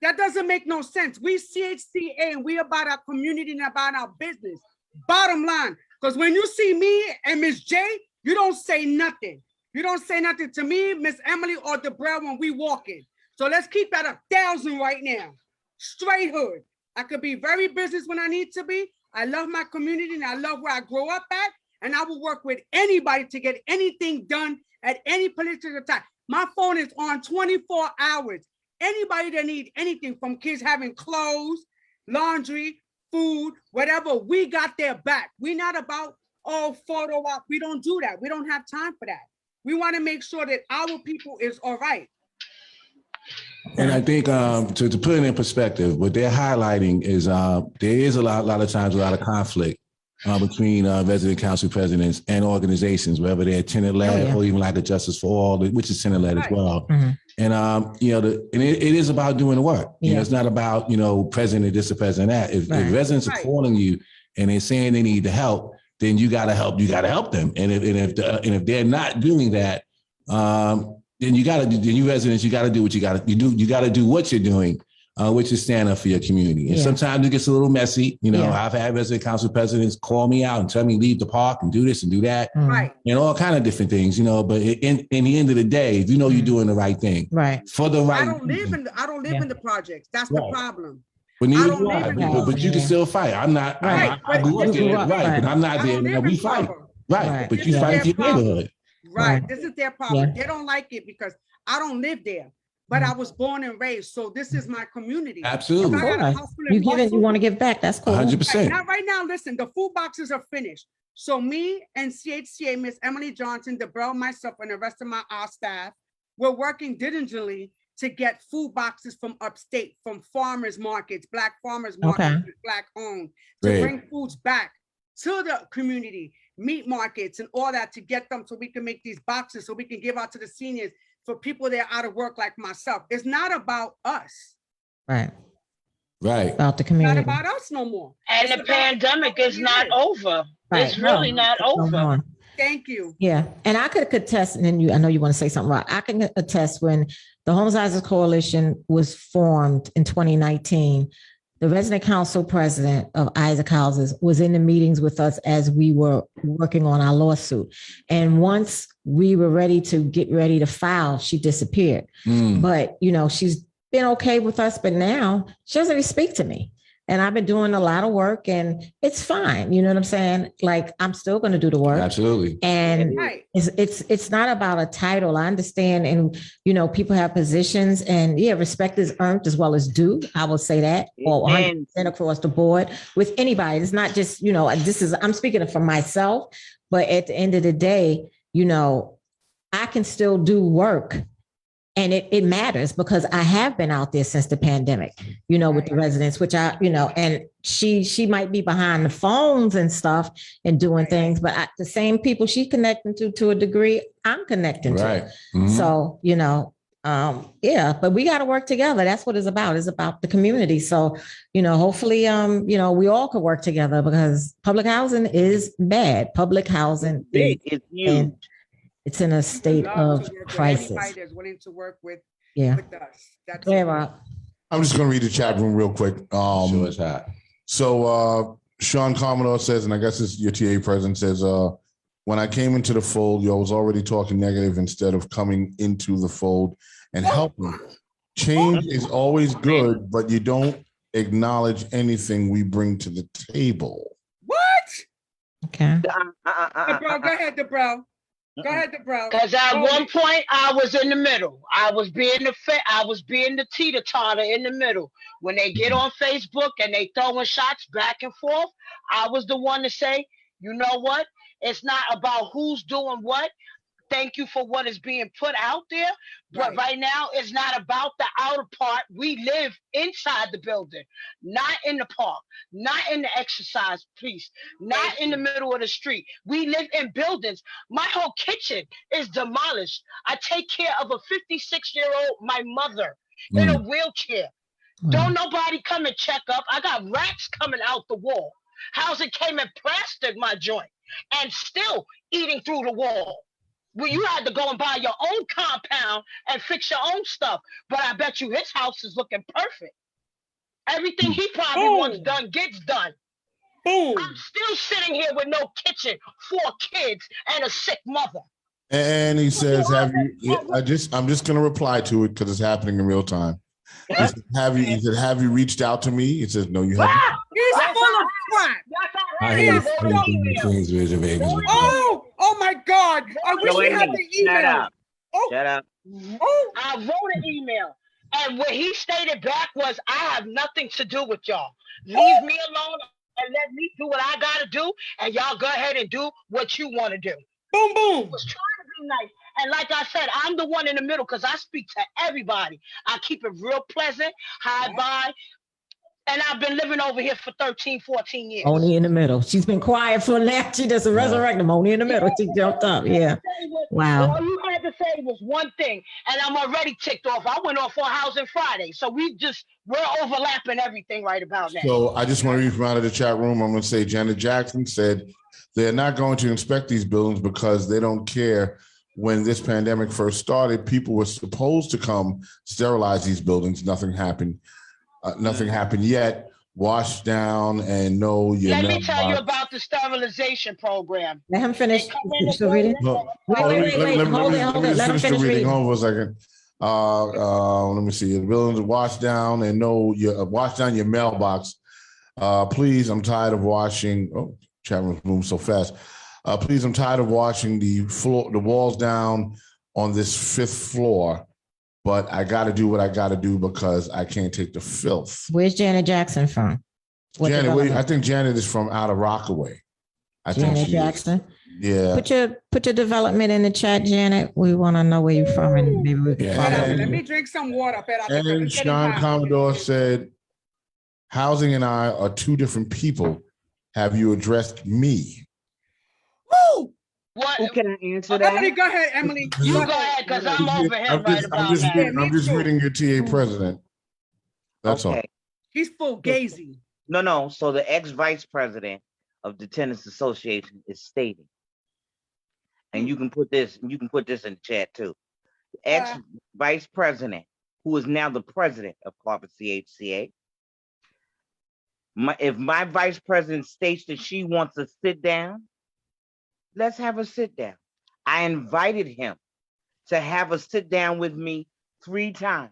That doesn't make no sense. We CHCA and we about our community and about our business. Bottom line. Because when you see me and Miss J, you don't say nothing. You don't say nothing to me, Miss Emily or Debriel when we walk in. So let's keep that 1,000 right now. Straight hood. I could be very business when I need to be. I love my community and I love where I grow up at. And I will work with anybody to get anything done at any particular time. My phone is on 24 hours. Anybody that needs anything from kids having clothes, laundry, food, whatever, we got their back. We're not about, photo op. We don't do that. We don't have time for that. We want to make sure that our people is all right. And I think to put it in perspective, what they're highlighting is there is a lot of times a lot of conflict between resident council presidents and organizations, whether they're tenant-led or even like a Justice for All, which is tenant-led as well. Mm-hmm. And it is about doing the work. You know, it's not about president this or president that. If residents are calling you and they're saying they need the help, then you got to help. You got to help them. And if they're not doing that, then you residents, you got to do what you got to do. You got to do what you're doing, which is stand up for your community. And sometimes it gets a little messy. I've had resident council presidents call me out and tell me leave the park and do this and do that, right? And all kind of different things. But in the end of the day, if you're doing the right thing, right, for the right. I don't live in the projects. That's the problem. But neither do I. But you can still fight. I'm not. Right. I grew up there, right? But I'm not there. We fight, right? But you fight for your neighborhood. Right. This is their problem. They don't like it because I don't live there, but I was born and raised. So this is my community. Absolutely. You want to give back. That's cool. 100%. Not right now. Listen, the food boxes are finished. So me and CHCA, Miss Emily Johnson, Debriel, myself, and the rest of our staff, we're working diligently to get food boxes from upstate, from farmers markets, Black farmers markets, Black owned, to bring foods back to the community, meat markets and all that, to get them so we can make these boxes so we can give out to the seniors for people that are out of work like myself. It's not about us. Right. About the community. It's not about us no more. And the pandemic is not over. Right. It's really not over. Thank you. Yeah. And I could attest, and then I know you want to say something, right? I can attest when the Homesizers Coalition was formed in 2019, the resident council president of Isaac Houses was in the meetings with us as we were working on our lawsuit. And once we were ready to file, she disappeared. But, she's been okay with us, but now she doesn't even speak to me. And I've been doing a lot of work and it's fine. You know what I'm saying? Like, I'm still going to do the work. Absolutely. And it's not about a title. I understand. And, people have positions and respect is earned as well as due. I will say that 100% across the board with anybody. It's not just, I'm speaking for myself, but at the end of the day, I can still do work. And it matters because I have been out there since the pandemic, with the residents, which and she might be behind the phones and stuff and doing things, but the same people she's connecting to a degree, I'm connecting to. Mm-hmm. So, but we got to work together. That's what it's about. It's about the community. So, hopefully, we all could work together because public housing is bad. Public housing is huge. It's in a state of crisis. Anybody that's willing to work with us. That's I'm just going to read the chat room real quick. Sure it's hot. So Sean Commodore says, and I guess this your TA president says, when I came into the fold, I was already talking negative instead of coming into the fold and helping. Change is always good, but you don't acknowledge anything we bring to the table. What? Okay. Debriel, go ahead, Debriel. Go ahead, Debriel. Because at one point I was in the middle. I was being the teeter-totter in the middle. When they get on Facebook and they throwing shots back and forth, I was the one to say, you know what? It's not about who's doing what. Thank you for what is being put out there. But right now, it's not about the outer part. We live inside the building, not in the park, not in the exercise piece, not in the middle of the street. We live in buildings. My whole kitchen is demolished. I take care of a 56-year-old, my mother, in a wheelchair. Don't nobody come and check up. I got rats coming out the wall. Housing came and plastered my joint and still eating through the wall. Well, you had to go and buy your own compound and fix your own stuff. But I bet you his house is looking perfect. Everything he probably wants done gets done. I'm still sitting here with no kitchen, 4 kids, and a sick mother. And he says, "Have you?" I'm just going to reply to it because it's happening in real time. He said, "Have you reached out to me?" He says, "No, you haven't." He's full of crap. Oh my God. I wish we had the email. Shut up. I wrote an email. And what he stated back was, I have nothing to do with y'all. Leave me alone and let me do what I got to do. And y'all go ahead and do what you want to do. Boom, boom. I was trying to be nice. And like I said, I'm the one in the middle because I speak to everybody. I keep it real pleasant, high by. And I've been living over here for 13, 14 years. Only in the middle. She's been quiet for that. She doesn't resurrect them. Only in the middle. She jumped up. Yeah. Wow. All you had to say was one thing, and I'm already ticked off. I went off on Housing Friday. So we're overlapping everything right about now. So I just want to read from out of the chat room. I'm going to say Janet Jackson said they're not going to inspect these buildings because they don't care. When this pandemic first started, people were supposed to come sterilize these buildings. Nothing happened. Nothing happened yet. Wash down and know your. Let me tell you about the sterilization program. Let him finish. Still reading? Wait. Hold it. Let him finish reading. Hold on for a second. Let me see. The buildings wash down and know your wash down your mailbox. Please, I'm tired of washing. Oh, chat room's moving so fast. Please, I'm tired of washing the walls down on this 5th floor. But I got to do what I got to do because I can't take the filth. Where's Janet Jackson from? I think Janet is from out of Rockaway. Janet Jackson. Yeah. Put your development in the chat, Janet. We want to know where you're from, and maybe we can follow. Let me drink some water. And Sean Commodore said, "Housing and I are 2 different people. Have you addressed me?" Woo! What? Who can answer that? Emily, go ahead, Emily. You go ahead, because I'm over him right about that. I'm just reading your TA president. That's all. He's full gazy. No. So the ex-vice president of the Tenants Association is stating, and you can put this in the chat too. The ex-vice president, who is now the president of Carpet CHCA. If my vice president states that she wants to sit down, let's have a sit down. I invited him to have a sit down with me 3 times.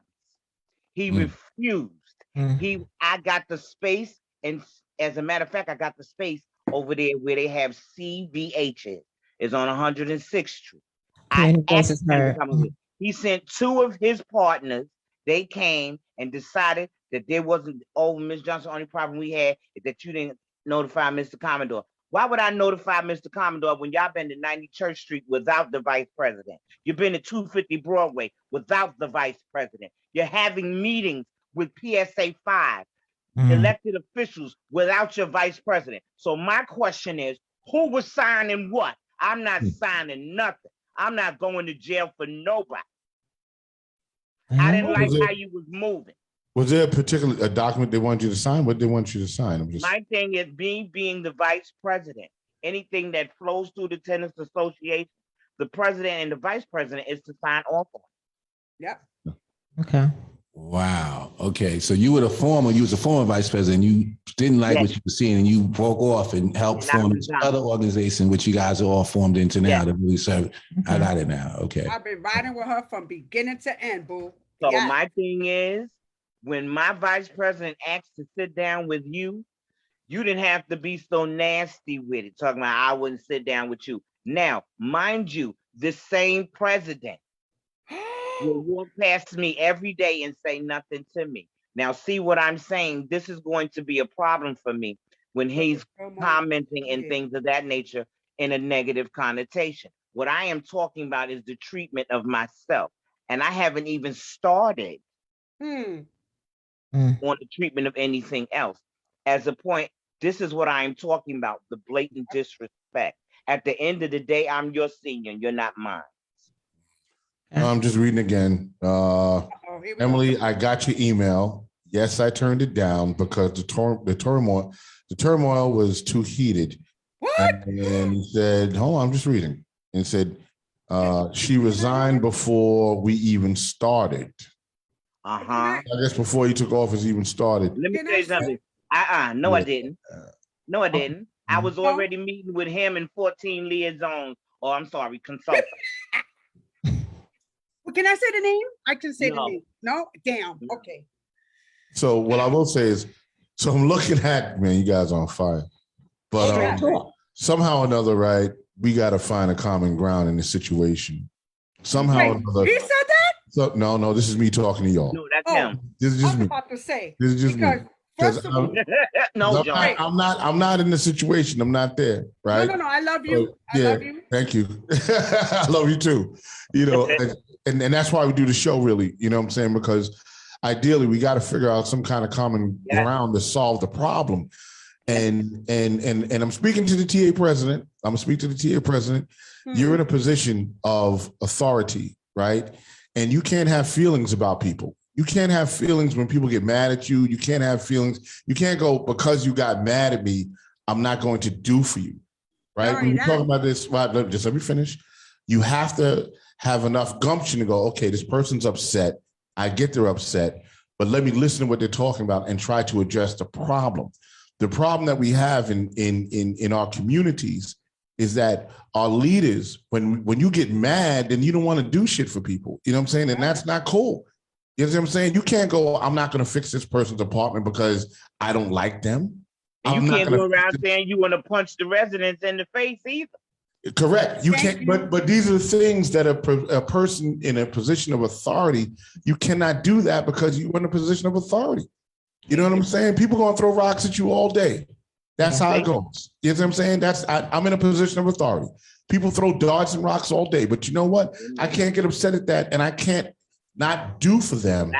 He refused. I got the space, and as a matter of fact, I got the space over there where they have CVHs. It's on 106th Street. He sent 2 of his partners. They came and decided that there wasn't. Oh, Ms. Johnson, only problem we had is that you didn't notify Mr. Commodore. Why would I notify Mr. Commodore when y'all been to 90 Church Street without the vice president? You've been to 250 Broadway without the vice president. You're having meetings with PSA 5, elected officials without your vice president. So my question is, who was signing what? I'm not signing nothing. I'm not going to jail for nobody. I didn't like how you was moving. Was there a document they wanted you to sign? What they want you to sign? My thing is being the vice president. Anything that flows through the Tenants Association, the president and the vice president is to sign off on. Yep. Okay. Wow. Okay. So you was a former vice president. You didn't like what you were seeing, and you broke off and helped form this other organization, which you guys are all formed into now to really serve. I got it now. Okay. I've been riding with her from beginning to end, boo. So Yes. my thing is, when my vice president asked to sit down with you, you didn't have to be so nasty with it, talking about I wouldn't sit down with you. Now, mind you, the same president will walk past me every day and say nothing to me. Now, see what I'm saying? This is going to be a problem for me when he's commenting and things of that nature in a negative connotation. What I am talking about is the treatment of myself. And I haven't even started on the treatment of anything else. As a point, this is what I am talking about, the blatant disrespect. At the end of the day, I'm your senior, you're not mine. I'm just reading again. Emily, I got your email. Yes, I turned it down because the turmoil was too heated. What? And he said, hold on, I'm just reading. And said, she resigned before we even started. I guess before he took office even started. Let me say something. No, I didn't. No, I didn't. I was already meeting with him and 14 liaisons, or I'm sorry, consultants. Well, can I say the name? I can say the name. No? Damn. Okay. So what I will say is, so I'm looking at, man, you guys are on fire. But somehow or another, right, we got to find a common ground in this situation. Somehow or another. He said that? So, no, this is me talking to y'all. No, that's him. This is just me. About to say. This is just me. First of all, no, John. I'm not in the situation. I'm not there, right? No. I love you. I love you. Thank you. I love you too. You know, and that's why we do the show, really. You know what I'm saying? Because ideally, we got to figure out some kind of common ground to solve the problem. And I'm speaking to the TA president. I'm gonna speak to the TA president. You're in a position of authority, right? And you can't have feelings about people. You can't have feelings when people get mad at you. You can't have feelings. You can't go, because you got mad at me, I'm not going to do for you, right? When you're talking about this, just let me finish. You have to have enough gumption to go, okay, this person's upset. I get they're upset, but let me listen to what they're talking about and try to address the problem. The problem that we have in our communities is that our leaders, when you get mad, then you don't want to do shit for people. You know what I'm saying? And that's not cool. You know what I'm saying? You can't go, I'm not going to fix this person's apartment because I don't like them. And you can't go around saying you want to punch the residents in the face either. Correct. You can't, but these are the things that a person in a position of authority, you cannot do that because you're in a position of authority. You know what I'm saying? People going to throw rocks at you all day. That's how it goes. You know what I'm saying? I'm in a position of authority. People throw darts and rocks all day, but you know what? I can't get upset at that, and I can't not do for them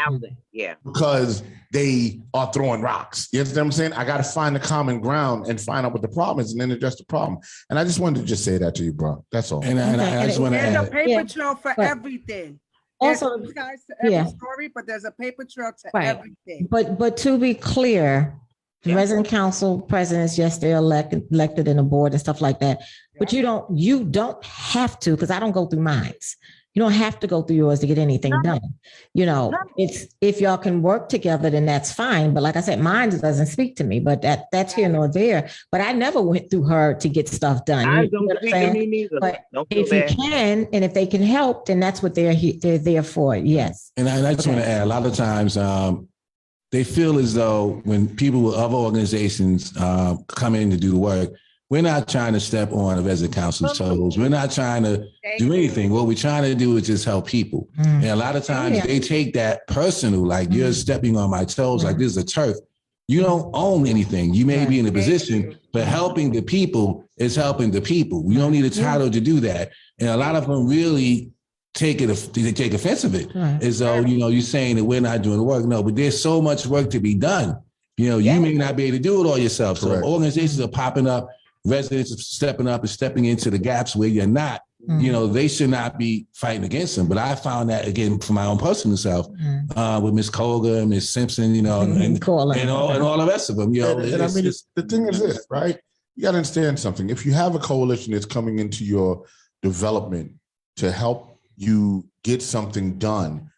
because they are throwing rocks. You know what I'm saying? I got to find the common ground and find out what the problem is and then address the problem. And I just wanted to just say that to you, bro. That's all. And I just want to There's add. a paper trail for everything. Also, there's guys to every story, but there's a paper trail to everything. But to be clear, the resident council presidents, yes, they're elected in the board and stuff like that. But you don't have to, because I don't go through mines. You don't have to go through yours to get anything done. You know, it's if y'all can work together, then that's fine. But like I said, mine doesn't speak to me, but that's here nor there. But I never went through her to get stuff done. I don't speak to me neither. But if you can, and if they can help, then that's what they're there for. Yes. And I just want to add, a lot of times they feel as though when people with other organizations come in to do the work, we're not trying to step on the resident council's toes. We're not trying to do anything. What we're trying to do is just help people. And a lot of times they take that personal, like you're stepping on my toes, like this is a turf. You don't own anything. You may be in a position, but helping the people is helping the people. We don't need a title to do that. And a lot of them really take offense of it. As though, you're saying that we're not doing the work. No, but there's so much work to be done. You may not be able to do it all yourself. So organizations are popping up. Residents are stepping up and stepping into the gaps where you're not, they should not be fighting against them. But I found that, again, for my own personal self, with Ms. Koga, Ms. Simpson, and all the rest of them. The thing is this, right? You got to understand something. If you have a coalition that's coming into your development to help you get something done,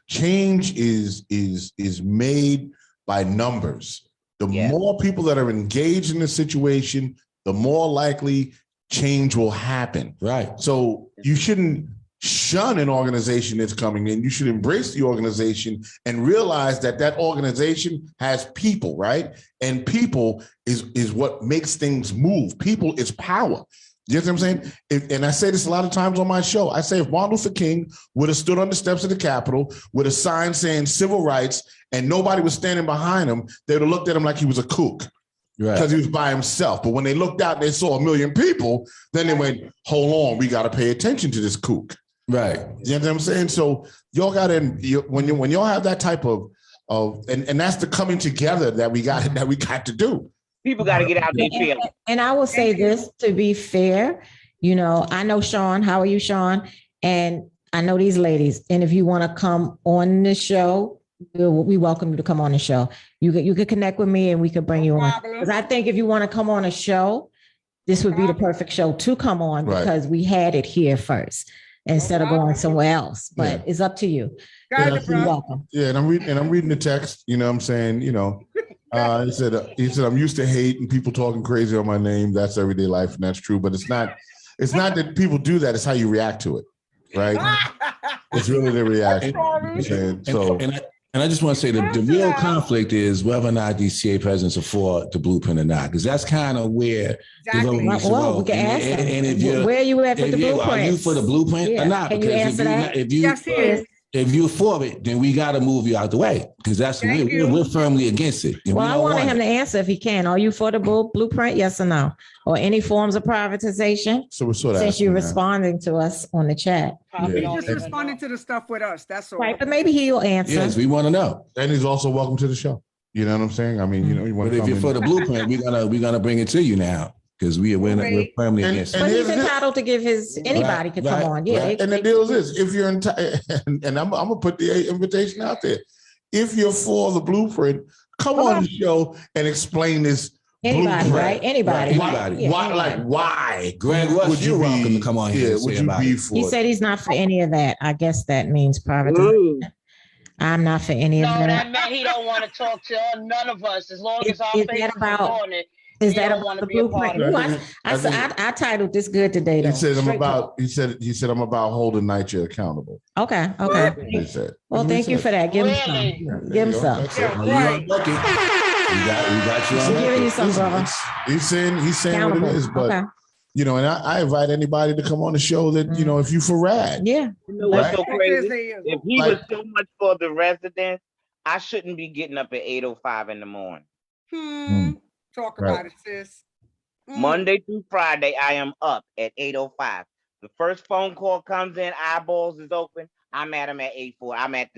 change is made by numbers. The more people that are engaged in the situation, the more likely change will happen. Right. So you shouldn't shun an organization that's coming in. You should embrace the organization and realize that that organization has people, right? And people is what makes things move. People is power. You know what I'm saying? And I say this a lot of times on my show. I say if Martin Luther King would have stood on the steps of the Capitol with a sign saying civil rights and nobody was standing behind him, they would have looked at him like he was a kook because he was by himself. But when they looked out and they saw 1 million people, then they went, hold on, we got to pay attention to this kook. Right. You know what I'm saying? So y'all got to, when y'all have that type of and that's the coming together that we got to do. People got to get out there feeling. And I will say this, to be fair, you know, I know Sean. How are you, Sean? And I know these ladies. And if you want to come on the show, we welcome you to come on the show. You could connect with me and we could bring you on. Because I think if you want to come on a show, this would be the perfect show to come on because we had it here first instead of going somewhere else. But it's up to you. You're welcome. Yeah, and I'm reading the text. You know what I'm saying? You know. He said, I'm used to hate and people talking crazy on my name. That's everyday life, and that's true. But it's not that people do that. It's how you react to it, right? It's really the reaction. And I just want to say that the real conflict is whether or not these CA presidents are for the blueprint or not, because that's kind of where the vote needs to go. We can ask them. Where are you at with the blueprint? Are you for the blueprint or not? Can you answer that? Yes, he is. If you're for it, then we got to move you out the way because we're firmly against it. Well, I wanted him to answer if he can. Are you for the blueprint? Yes or no? Or any forms of privatization? So we're sort of since you're responding to us on the chat. He's just responding to the stuff with us. That's all. Right, but maybe he'll answer. Yes, we want to know. And he's also welcome to the show. You know what I'm saying? I mean, you know, you want but if you're for the blueprint, we're gonna bring it to you now. Because we're firmly against it. But he's entitled to give anybody could come on. Yeah. Right. And the deal is if you're and I'm gonna put the invitation out there. If you're for the blueprint, come on the show and explain this. Anybody, blueprint. Right? Anybody. Why? Greg Rush, would you welcome to come on here? Would you be for? He said he's not for any of that. I guess that means privatization. I'm not for any of that. No, that meant he don't want to talk to none of us as long as our faces are on it. Is that about the blueprint? I titled this good today. Though. He said I'm about holding NYCHA accountable. Okay. He said. Well, thank you for that. Give him some. Give him some. We got you on. Giving you some, brother. He's saying what it is, but you know, and I invite anybody to come on the show that you know if you for rad. Yeah. You know what's so crazy? If he was so much for the residents, I shouldn't be getting up at 8:05 in the morning. Talk about it, sis. Monday through Friday, I am up at 8:05. The first phone call comes in, eyeballs is open. I'm at them at 8:40. I'm at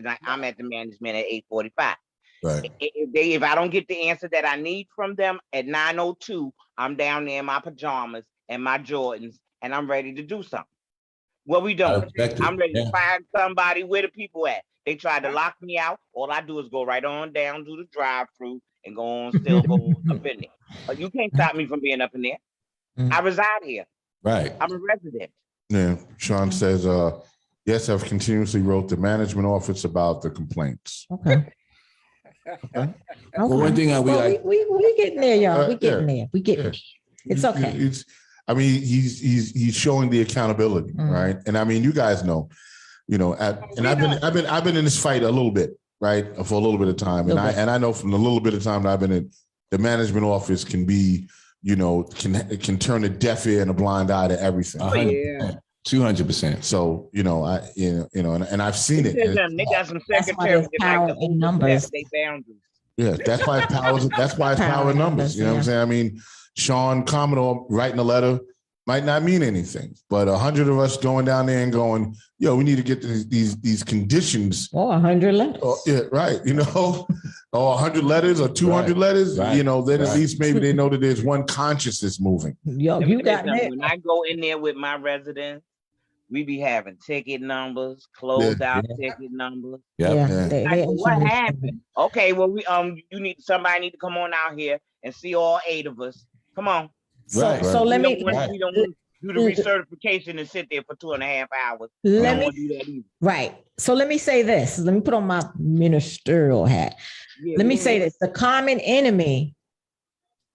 the management at 8:45. Right. If I don't get the answer that I need from them at 9:02, I'm down there in my pajamas and my Jordans, and I'm ready to do something. What we doing? I'm ready to find somebody. Where the people at? They tried to lock me out. All I do is go right on down to the drive-thru and go up in there. You can't stop me from being up in there. I reside here. Right. I'm a resident. Yeah. Sean says, yes, I've continuously wrote the management office about the complaints. Okay. Well, one thing we getting there, y'all. We getting there. We getting there. It's okay. He's showing the accountability, right? And I mean, you guys know, you know, I've been in this fight a little bit, right, for a little bit of time, and I know from the little bit of time that I've been in, the management office can be, you know, can turn a deaf ear and a blind eye to everything. 200%. So you know, and I've seen it. They got some secretaries power in numbers. Yeah, that's why it's power in numbers. You know what I'm saying? I mean, Sean Commodore writing a letter might not mean anything, but 100 of us going down there and going, yo, we need to get these conditions. 100 letters. Yeah, right. You know, or 100 letters or 200 letters. Right. You know, then at least maybe they know that there's one consciousness moving. Yo, you got that. When I go in there with my residents, we be having ticket numbers, closed out ticket numbers. What happened? Okay, well, somebody need to come on out here and see all 8 of us. Come on. So let me. We don't want to do the recertification and sit there for 2.5 hours. Let me do that either. Right. So let me say this. Let me put on my ministerial hat. Let me say this. The common enemy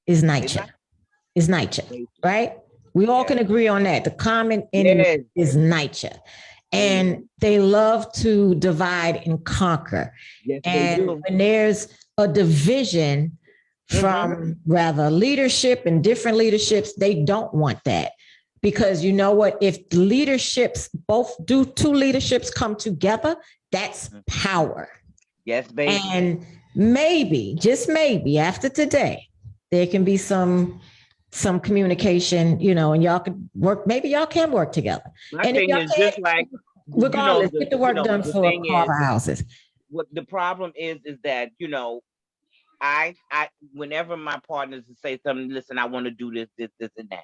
is NYCHA. Is NYCHA, right? We all can agree on that. The common enemy is NYCHA. and they love to divide and conquer. Yes, they And do. when there's a division from rather leadership and different leaderships, they don't want that. Because you know what? If leaderships, two leaderships come together, that's power. Yes, baby. And maybe, just maybe, after today, there can be some communication, and y'all could work. Maybe y'all can work together. My And if thing y'all is can't, just like, regardless, get the work done the for thing Carver is, houses. what the problem is that, I whenever my partners say something, listen, I want to do this, and that.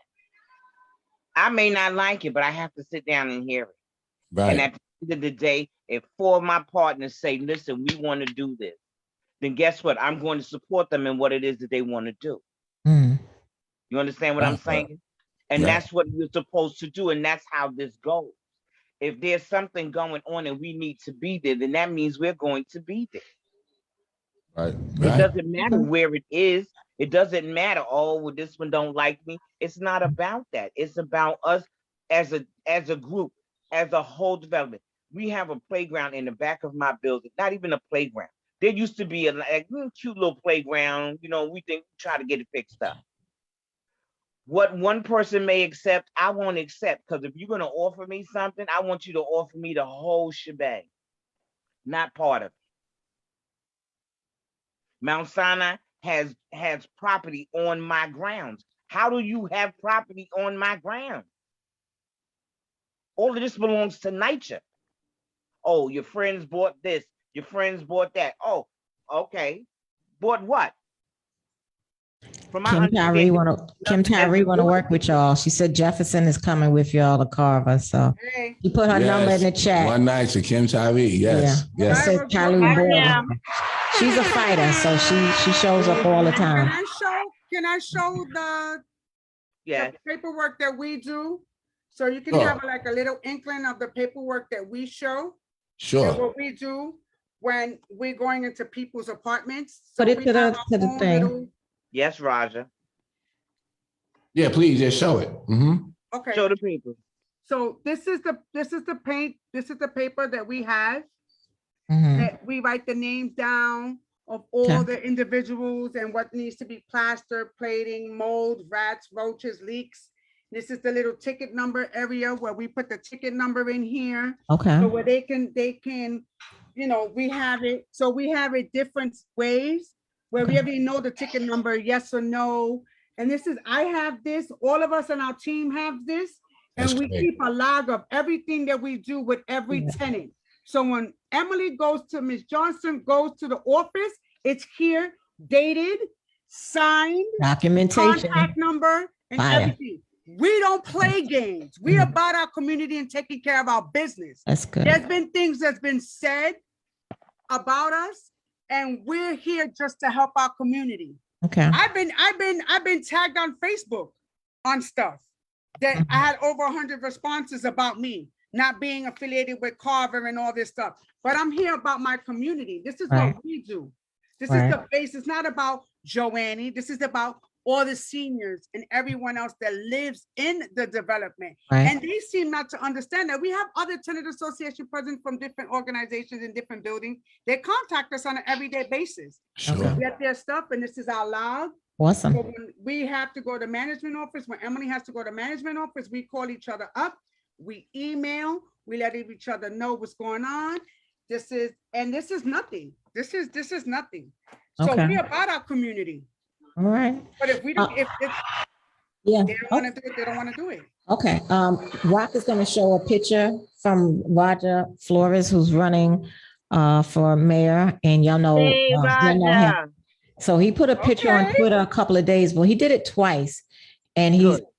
I may not like it, but I have to sit down and hear it. Right. And at the end of the day, if 4 of my partners say, listen, we want to do this, then guess what? I'm going to support them in what it is that they want to do. Mm. You understand what I'm saying? And that's what you're supposed to do. And that's how this goes. If there's something going on and we need to be there, then that means we're going to be there. Right. It doesn't matter where it is. It doesn't matter. Oh, well, this one don't like me. It's not about that. It's about us as a group, as a whole development. We have a playground in the back of my building. Not even a playground. There used to be a cute little playground. We try to get it fixed up. What one person may accept, I won't accept. Because if you're going to offer me something, I want you to offer me the whole shebang, not part of it. Mount Sinai has property on my grounds. How do you have property on my ground? All of this belongs to NYCHA. Oh, your friends bought this. Your friends bought that. Oh, okay. Bought what? Kim Tyree want to work with y'all. She said Jefferson is coming with y'all to Carver. So you put her number in the chat. One night to Kim Tyree. Yes. Yeah. Yes. Said she's a fighter, so she shows up all the time. Can I show the paperwork that we do? So you can have like a little inkling of the paperwork that we show. Sure. And what we do when we're going into people's apartments. So put it to the thing. Yes, Roger. Yeah, please just show it. Okay. Show the people. So this is the paper that we have. That we write the names down of all the individuals and what needs to be plastered, plating, mold, rats, roaches, leaks. This is the little ticket number area where we put the ticket number in here. Okay. So where they can, we have it. So we have it different ways where we already know the ticket number, yes or no. And I have this, all of us on our team have this, and we keep a log of everything that we do with every tenant. So when Miss Johnson goes to the office, it's here, dated, signed, documentation, contact number, and everything. We don't play games. We about our community and taking care of our business. That's good. There's been things that's been said about us, and we're here just to help our community. Okay. I've been tagged on Facebook on stuff that I had over 100 responses about me not being affiliated with Carver and all this stuff. But I'm here about my community. This is what we do. This is the base. It's not about Joannie. This is about all the seniors and everyone else that lives in the development. And they seem not to understand that we have other tenant association presidents from different organizations in different buildings. They contact us on an everyday basis. Sure. We get their stuff, and this is our log. Awesome. So when we have to go to management office, when Emily has to go to management office, we call each other up, we email, we let each other know what's going on. This is nothing. This is nothing. So we're about our community. All right. But if we don't, if they don't want to do it, they don't want to do it. Okay. Rock is going to show a picture from Roger Flores, who's running for mayor, and y'all know, him. So he put a picture on Twitter a couple of days. Well, he did it twice, and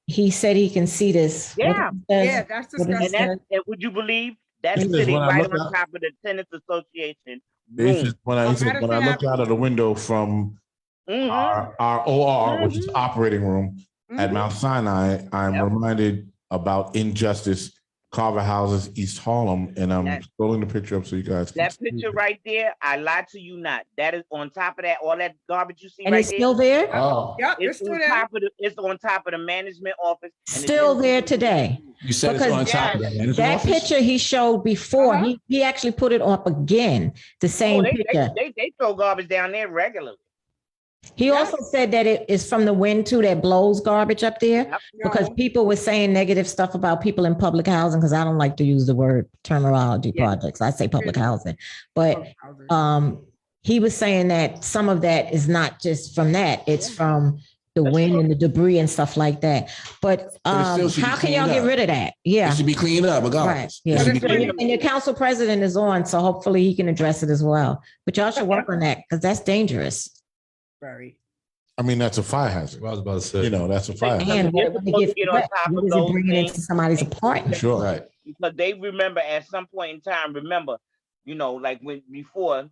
he said he can see this. That's disgusting. And would you believe that's sitting right on top of the Tenants Association? When I look out of the window from our OR, which is operating room at Mount Sinai, I'm reminded about injustice Carver Houses, East Harlem, and I'm That- scrolling the picture up so you guys can That see picture it. right there, I lied to you not. That is on top of that, all that garbage you see And right it's there. still there? Oh, Yep, it's It's still on there. top of it's on top of the management office. And the Still gym- there today. you said Because it's on top of that management That office? picture he showed before, Uh-huh. he actually put it up again, the Oh, same picture. they throw garbage down there regularly. He Yeah. also said that it is from the wind too that blows garbage up there. Yep. Because No. people were saying negative stuff about people in public housing, because I don't like to use the word terminology Yeah. projects. I say public Yeah. housing. But Houses. he was saying that some of that is not just from that, it's from the wind and the debris and stuff like that. But But it still should be how can y'all cleaned get up. rid of that? It Yeah. should be cleaned up Right. regardless. It Yeah. should be But cleaned it's- up. And your council president is on, so hopefully he can address it as well. But y'all should work on that because that's dangerous. Very. I mean, that's a fire hazard. I was about to say. You know, that's a fire hazard. And You're when supposed it to get gets on wet, top what of is it those bringing into things. somebody's apartment? Sure. Right. Because they remember at some point in time, like when before,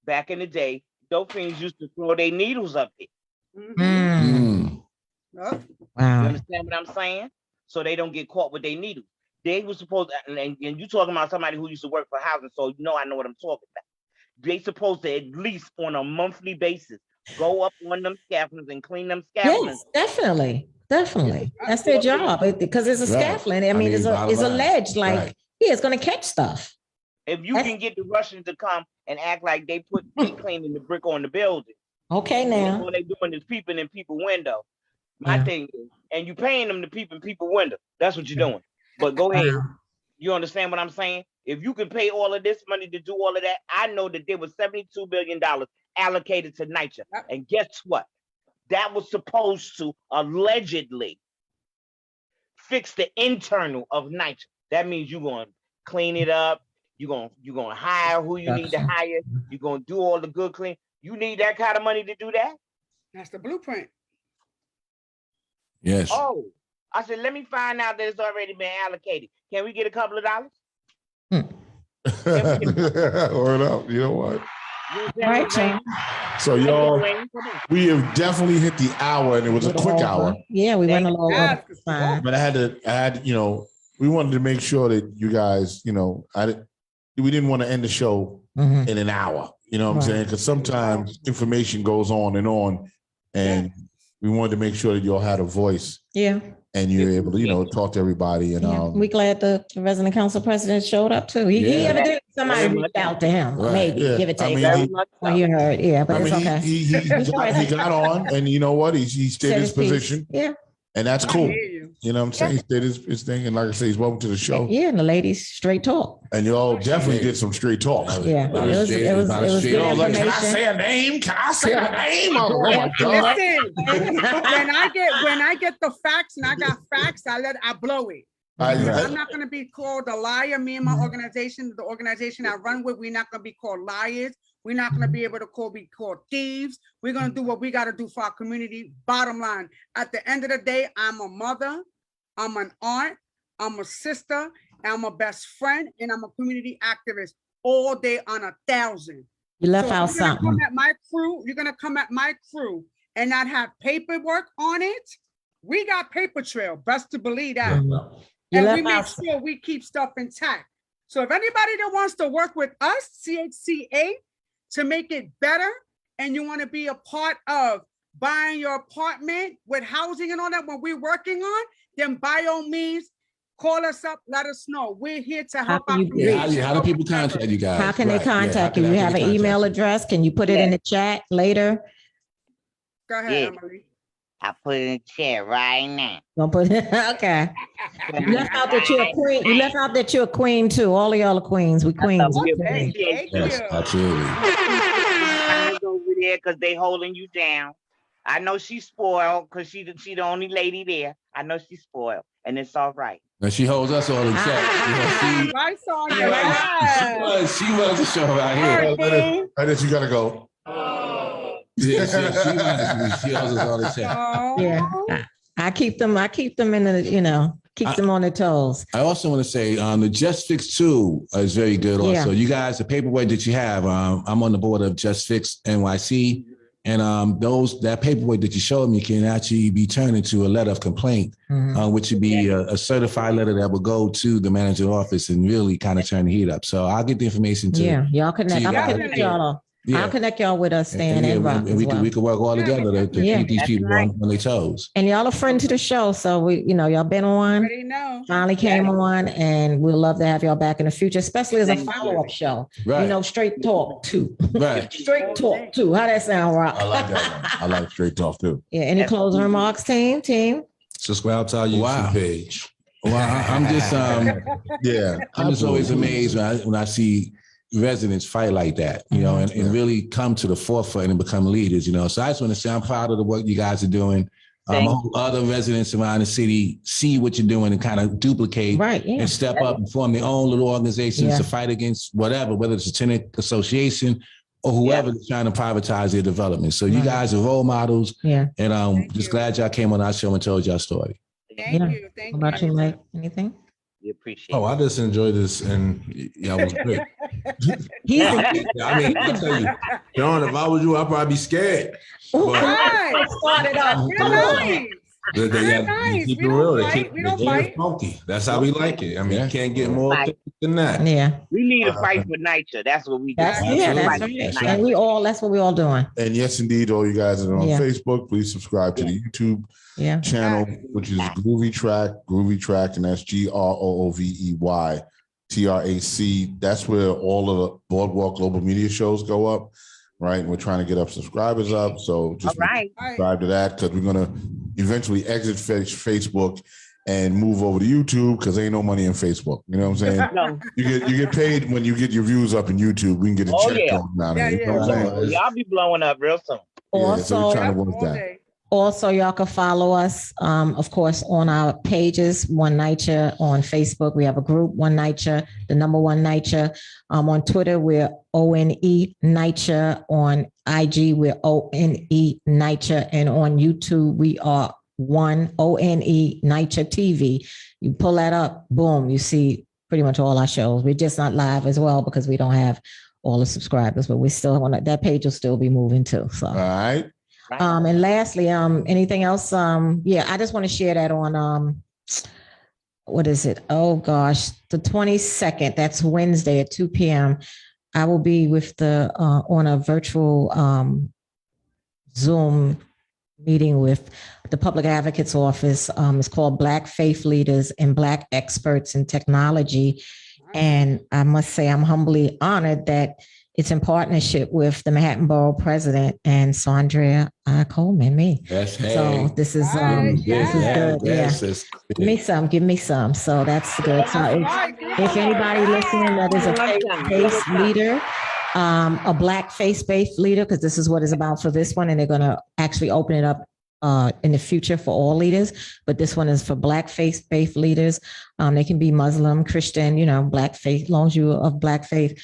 back in the day, those things used to throw their needles up there. Mhm. Mm. Yep. You Wow. understand what I'm saying? So they don't get caught with their needles. They were supposed to, and you talking about somebody who used to work for housing, so I know what I'm talking about. They supposed to at least on a monthly basis go up on them scaffoldings and clean them scaffoldings. Yes, definitely. Definitely. That's their job because it's a Right. scaffolding. I I mean, mean, bottom it's line. alleged like, Right. yeah, it's going to catch stuff. If you can get the Russians to come and act like they put deep cleaning the brick on the building, Okay, and now. all they doing is peeping in people's window. My Yeah. thing is, and you paying them to peep in people's window. That's what you're doing. But go ahead. Wow. You understand what I'm saying? If you can pay all of this money to do all of that, I know that there was $72 billion allocated to NYCHA. Yep. And guess what? That was supposed to allegedly fix the internal of NYCHA. That means you're going to clean it up. You're going to hire who you need to Gotcha. hire. You're going to do all the good clean. You need that kind of money to do that? That's the blueprint. Yes. Oh, I said, let me find out that it's already been allocated. Can we get a couple of dollars? Word up. You know what? You know what I'm Right, saying? So y'all, we have definitely hit the hour, and it was a quick hour. Yeah, we went a little Yeah, over. Fine. But I had, we wanted to make sure that you guys, we didn't want to end the show Mhm. in an hour. You know what I'm Right. saying? Because sometimes information goes on, and we wanted to make sure that y'all had a voice Yeah. and you're able to, talk to everybody. And Yeah. We glad the resident council president showed up too. He Yeah. evidently somebody Very reached much. out to him, Right. maybe Yeah. give it I take. mean, Very much Well, so. you heard, yeah, but I it's mean, okay. he got on, and you know what? He stayed Said his piece. position, Yeah, and that's I cool. hear you. You know what I'm saying? He stayed his thing, and like I say, he's welcome to the show. yeah, and the ladies straight talk. And y'all definitely did some straight talk. Yeah, it was good information. a name? Can I say a name? Oh my God. Listen, when I get the facts and I got facts, I blow it. I'm not going to be called a liar. Me and my organization, the organization I run with, we're not going to be called liars. We're not going to be able to be called thieves. We're going to do what we got to do for our community. Bottom line, at the end of the day, I'm a mother, I'm an aunt, I'm a sister, I'm a best friend, and I'm a community activist all day on 1,000. You left So out if you're gonna something. come at my crew, you're gonna come at my crew and not have paperwork on it. We got paper trail, best to believe that. You And we left make out. sure we keep stuff intact. So if anybody that wants to work with us, CHCA, to make it better, and you want to be a part of buying your apartment with housing and all that, what we're working on, then by all means, call us up, let us know. We're here to help can our you community. How do people contact you guys? How can Right, they yeah, contact how you? can You have an they contact email you? address. Can you put it in the chat later? Go ahead, Yeah. Emily. I put it in the chat right now. Don't put it. Okay. You left out that you're a queen. You left out that you're a queen too. All of y'all are queens. We queens. we We Thank queens. Thank Yes, you. absolutely. Friends over there because they holding you down. I know she's spoiled because she the only lady there. I know she's spoiled, and it's all right. Now she holds us all in check. You know, Right, Saundrea. she Yes. she runs the show right here. I guess you gotta go. Yeah, she holds us all in check. Oh. Yeah. I keep them in the, keep them on their toes. I also want to say the Just Fix 2 is very good also. Yeah. You guys, the paperwork that you have, I'm on the board of Just Fix NYC, And that paperwork that you showed me can actually be turned into a letter of complaint, which would be a certified letter that will go to the manager's office and really kind of turn the heat up. So I'll get the information to y'all connect. I'm gonna connect y'all. Yeah. I'll connect y'all with us, Stan and Rock. And we could work all together to keep these people on their toes. And y'all are friends to the show, so y'all been on. Already know. Finally came on, and we'd love to have y'all back in the future, especially as a follow-up show. Right. Straight talk too. Right. Straight talk too. How that sound, Rock? I like that one. I like straight talk too. Yeah. Any closing remarks, team? Subscribe to our YouTube page. Well, I'm just I'm just always amazed when I see residents fight like that, and really come to the forefront and become leaders, So I just want to say I'm proud of the work you guys are doing. I hope other residents around the city see what you're doing and kind of duplicate and step up and form their own little organizations to fight against whatever, whether it's a tenant association or whoever is trying to privatize their development. So you guys are role models. Yeah. And I'm just glad y'all came on our show and told y'all story. Thank you. Thank you. How about you, Mike? Anything? We appreciate I just enjoyed this, and y'all was great. I tell you, John, if I was you, I'd probably be scared. Nice. Started up. Nice. They keep it real. They keep funky. That's how we like it. You can't get more than that. Yeah. We need a fight for NYCHA. That's what we do. That's right. And that's what we all doing. And yes, indeed, all you guys that are on Facebook, please subscribe to the YouTube channel, which is Groovy Track, and that's GROOVEY TRAC. That's where all of the Boardwalk Global Media shows go up, right? And we're trying to get up subscribers up. So just subscribe to that, because we're going to eventually exit Facebook and move over to YouTube, because ain't no money in Facebook. You know what I'm saying? No. You get paid when you get your views up in YouTube. We can get a check going down there. You know what I'm saying? Y'all be blowing up real soon. So we're trying to work that. Also, y'all can follow us, of course, on our pages, One NYCHA on Facebook. We have a group, One NYCHA, the number One NYCHA. On Twitter, we're ONE NYCHA. On IG, we're ONE NYCHA. And on YouTube, we are ONE NYCHA TV. You pull that up, boom, you see pretty much all our shows. We're just not live as well because we don't have all the subscribers, but we still want that page will still be moving too. So, all right. And lastly, anything else? I just want to share that on what is it? Oh gosh, the 22nd. That's Wednesday at 2 p.m. I will be with on a virtual Zoom meeting with the Public Advocate's Office. It's called Black Faith Leaders and Black Experts in Technology. And I must say, I'm humbly honored that it's in partnership with the Manhattan Borough President and Saundrea Coleman, me. So this is good. Give me some. So that's good. So if anybody listening that is a faith-based leader, a Black faith-based leader, because this is what it's about for this one, and they're going to actually open it up in the future for all leaders, but this one is for Black faith-based leaders. They can be Muslim, Christian, Black faith, as long as you're of Black faith.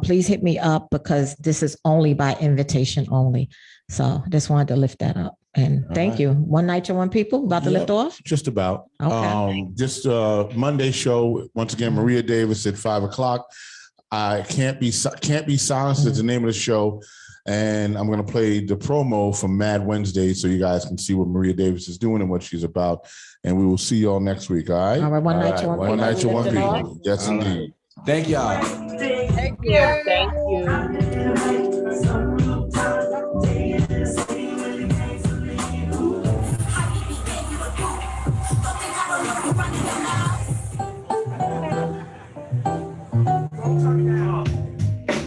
Please hit me up, because this is only by invitation only. So I just wanted to lift that up. And thank you. One NYCHA, one people, about to lift off? Just about. Okay. Just Monday show, once again, Maria Davis at 5:00. I Can't Be Silenced is the name of the show. And I'm going to play the promo from Mad Wednesday so you guys can see what Maria Davis is doing and what she's about. And we will see y'all next week, all right? All right, One NYCHA, one NYCHA, one people. Yes, indeed. Thank y'all. Thank you. Thank you.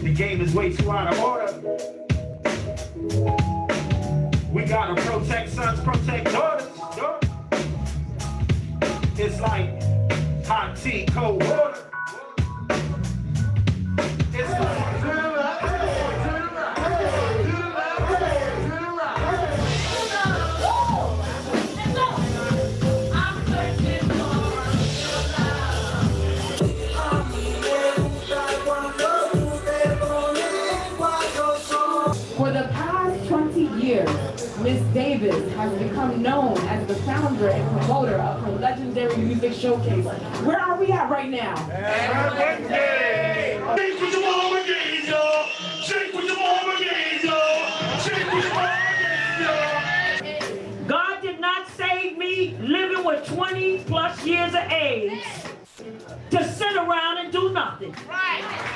The game is way too out of order. We gotta protect sons, protect daughters. It's like hot tea, cold water. It's like For the past 20 years, Miss Davis has become known as the founder and promoter of her legendary music showcase. Where are we at right now? Shake with your mama gaze, y'all. Shake with your mama gaze, y'all. Shake with your mama women with 20 plus years of age to sit around and do nothing. Right.